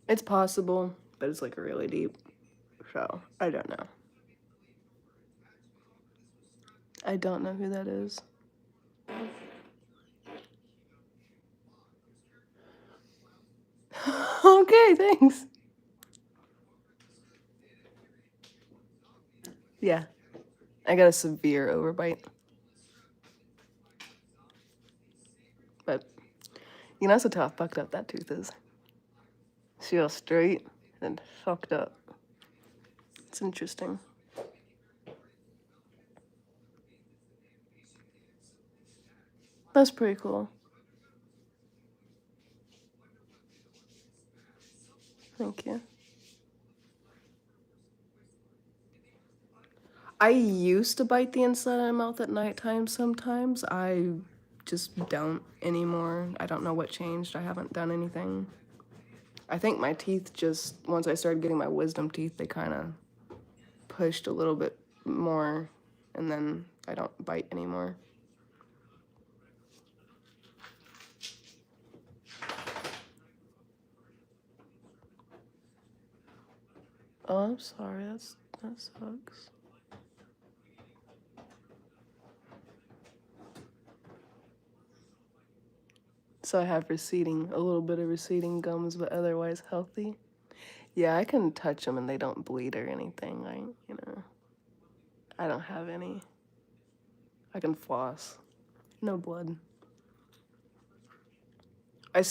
Speaker 1: It's possible, but it's like really deep. So, I don't know. I don't know who that is. Okay, thanks. Yeah, I got a severe overbite. But, you know, that's how fucked up that tooth is. See how straight and fucked up. It's interesting. That's pretty cool. Thank you. I used to bite the inside of my mouth at nighttime sometimes. I just don't anymore. I don't know what changed. I haven't done anything. I think my teeth just, once I started getting my wisdom teeth, they kind of pushed a little bit more, and then I don't bite anymore. Oh, I'm sorry. That sucks. So I have a little bit of receding gums, but otherwise healthy. Yeah, I can touch them and they don't bleed or anything. I don't have any. I can floss. No blood. I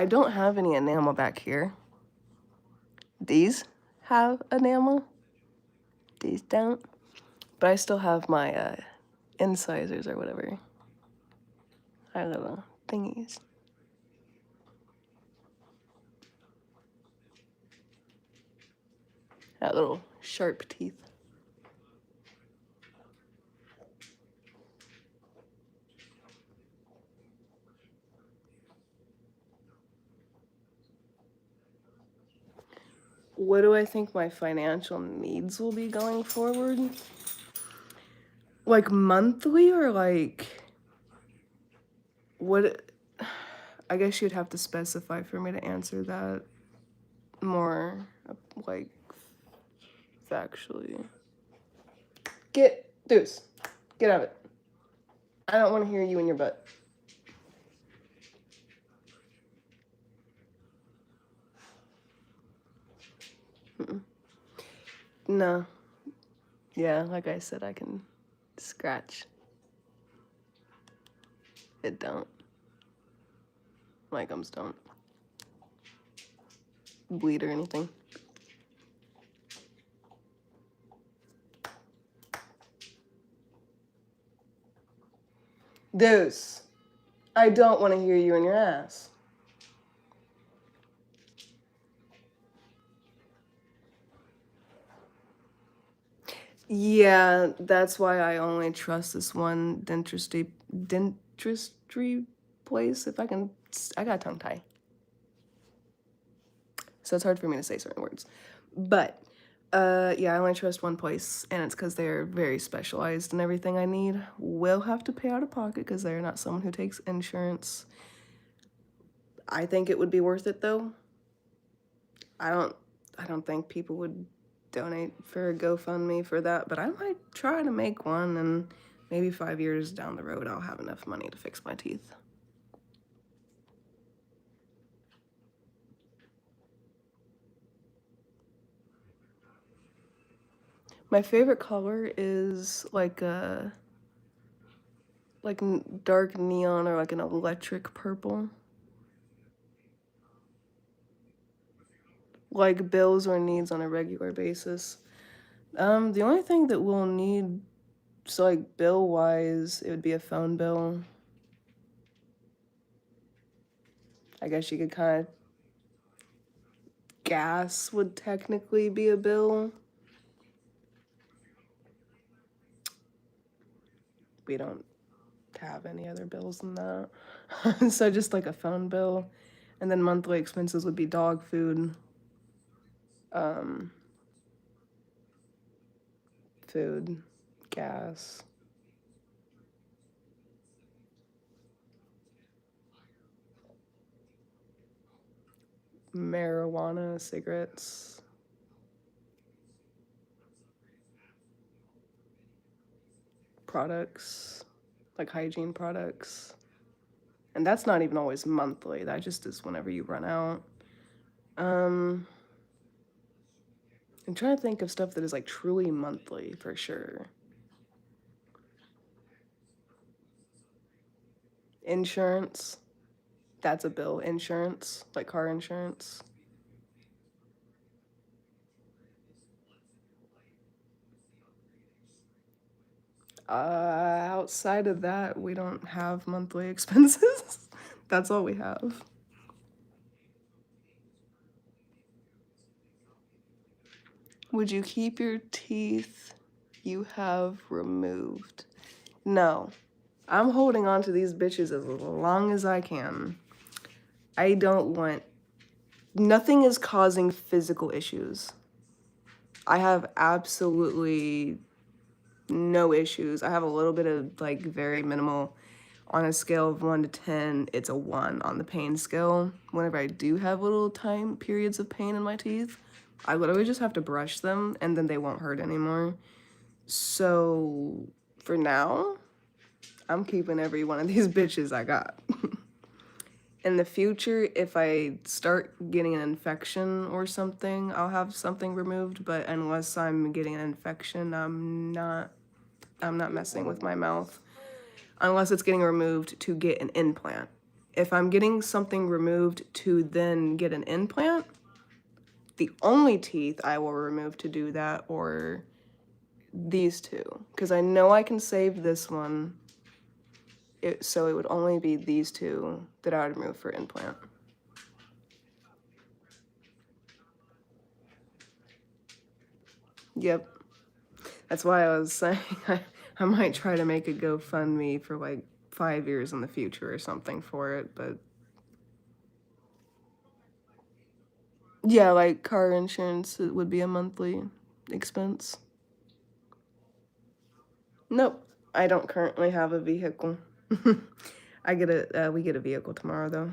Speaker 1: don't have any enamel back here. These have enamel. These don't. But I still have my incisors or whatever. Our little thingies. That little sharp teeth. What do I think my financial needs will be going forward? Like monthly or like what? I guess you'd have to specify for me to answer that more like factually. Deuce, get out of it. I don't want to hear you in your butt. Mm-mm. No. Yeah, like I said, I can scratch. It don't. My gums don't bleed or anything. Deuce, I don't want to hear you in your ass. Yeah, that's why I only trust this one dentistry place. If I can, I got tongue tie, so it's hard for me to say certain words. But yeah, I only trust one place, and it's because they're very specialized in everything I need. Will have to pay out of pocket because they're not someone who takes insurance. I think it would be worth it though. I don't I don't think people would donate for a GoFundMe for that, but I might try to make one, and maybe 5 years down the road I'll have enough money to fix my teeth. My favorite color is like a dark neon or like an electric purple. Like bills or needs on a regular basis. The only thing that we'll need, so like bill wise, it would be a phone bill. I guess you could kind of, gas would technically be a bill. We don't have any other bills than that. So just like a phone bill. And then monthly expenses would be dog food, um, food, gas, marijuana, cigarettes, products, like hygiene products. And that's not even always monthly. That just is whenever you run out. I'm trying to think of stuff that is like truly monthly for sure. Insurance, that's a bill. Insurance, like car insurance. Outside of that, we don't have monthly expenses. That's all we have. Would you keep your teeth you have removed? No. I'm holding on to these bitches as long as I can. I don't want. Nothing is causing physical issues. I have absolutely no issues. I have a little bit of like very minimal. On a scale of 1 to 10, it's a 1 on the pain scale. Whenever I do have little time periods of pain in my teeth, I literally just have to brush them and then they won't hurt anymore. So for now, I'm keeping every one of these bitches I got. In the future, if I start getting an infection or something, I'll have something removed, but unless I'm getting an infection, I'm not messing with my mouth. Unless it's getting removed to get an implant. If I'm getting something removed to then get an implant, the only teeth I will remove to do that are these two. Because I know I can save this one. So it would only be these two that I would remove for implant. Yep. That's why I was saying I might try to make a GoFundMe for like 5 years in the future or something for it, but yeah, like car insurance, it would be a monthly expense. Nope, I don't currently have a vehicle. We get a vehicle tomorrow though.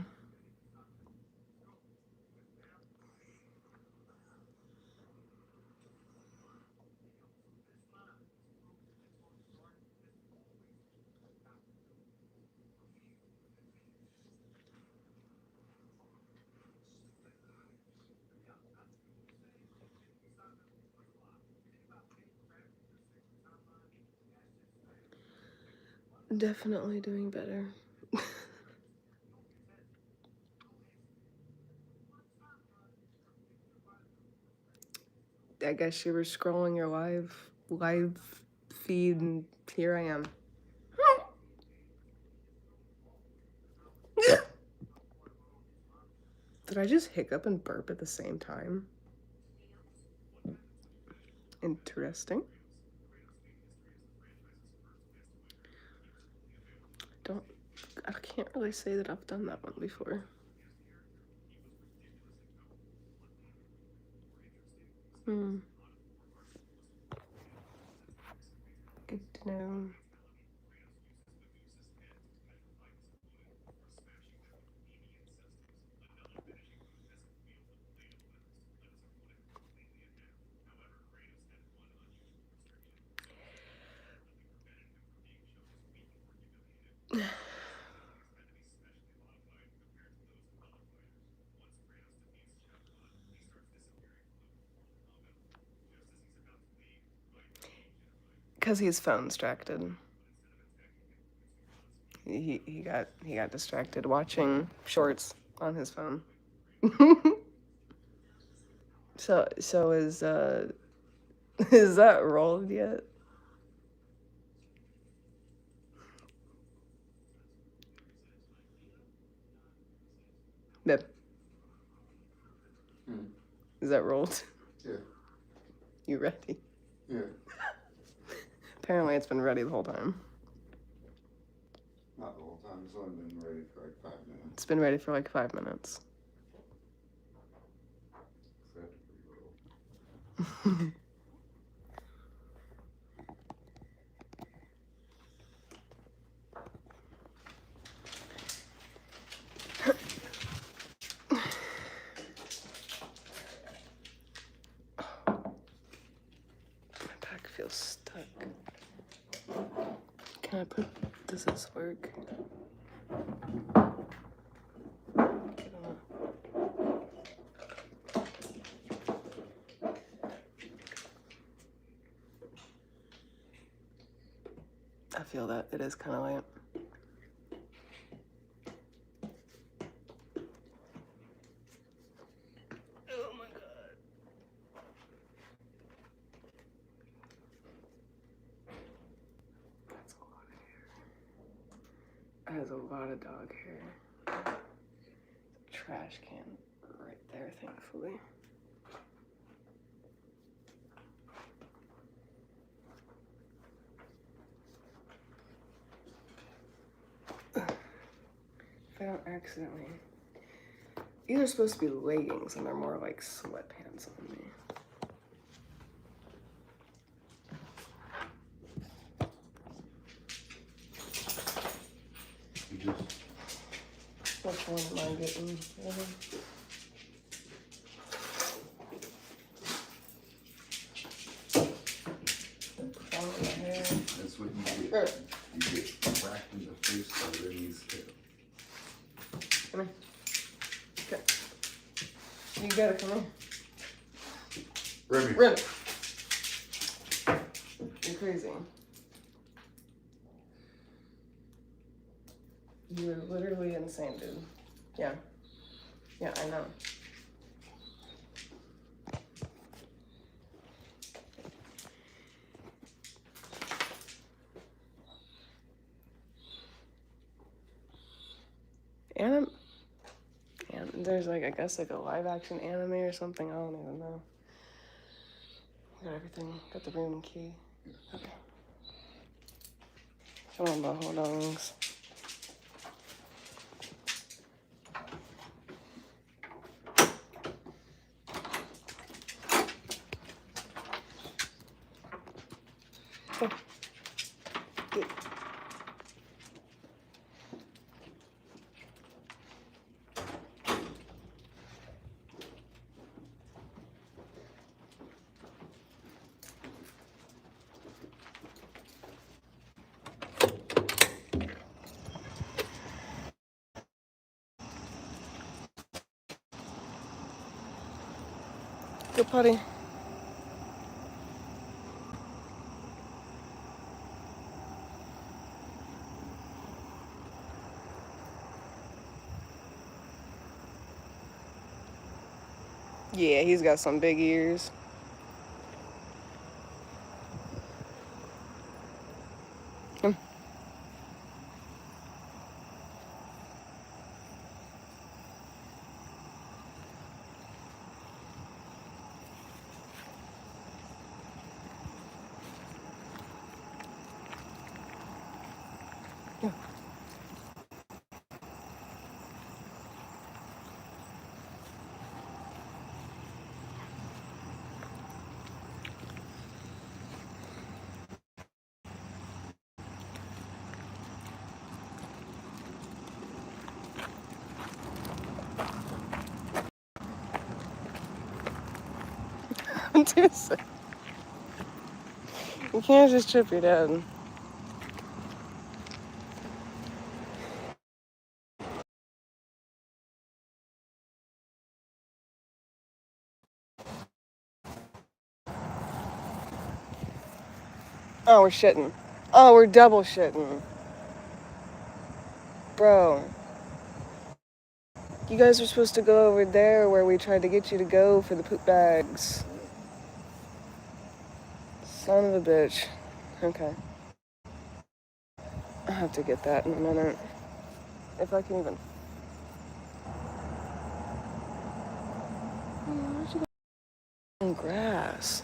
Speaker 1: Definitely doing better. I guess you were scrolling your live feed and here I am. Did I just hiccup and burp at the same time? Interesting. I can't really say that I've done that one before. Hmm. Good to know. Because he's phone distracted. He got distracted watching shorts on his phone. So is that rolled yet? Yep. Is that rolled?
Speaker 2: Yeah.
Speaker 1: You ready?
Speaker 2: Yeah.
Speaker 1: Apparently it's been ready the whole time.
Speaker 2: Not the whole time. It's only been ready for like 5 minutes.
Speaker 1: It's been ready for like 5 minutes. My back feels stuck. Can I put, does this work? I don't know. I feel that it is kind of light. Oh my god. That's a lot of hair. That is a lot of dog hair. Trash can right there, thankfully. If I don't accidentally. These are supposed to be leggings and they're more like sweatpants on me.
Speaker 2: You just.
Speaker 1: Which one am I getting?
Speaker 2: That's what you get. You get whacked in the face by Remy's tail.
Speaker 1: Come here. Okay. You gotta come here.
Speaker 2: Remy.
Speaker 1: Remy. You're crazy. You're literally insane, dude. Yeah. Yeah, I know. And there's like, I guess like a live action anime or something. I don't even know. Got everything. Got the room key. Okay. Come on, Baho Dongs. Good. Good potty. Yeah, he's got some big ears. Come. Yeah. Don't do so. You can't just trip your dad. Oh, we're shitting. Oh, we're double shitting. Bro. You guys were supposed to go over there where we tried to get you to go for the poop bags. Son of a bitch. Okay. I'll have to get that in a minute. If I can even. Oh, where'd you go? Grass.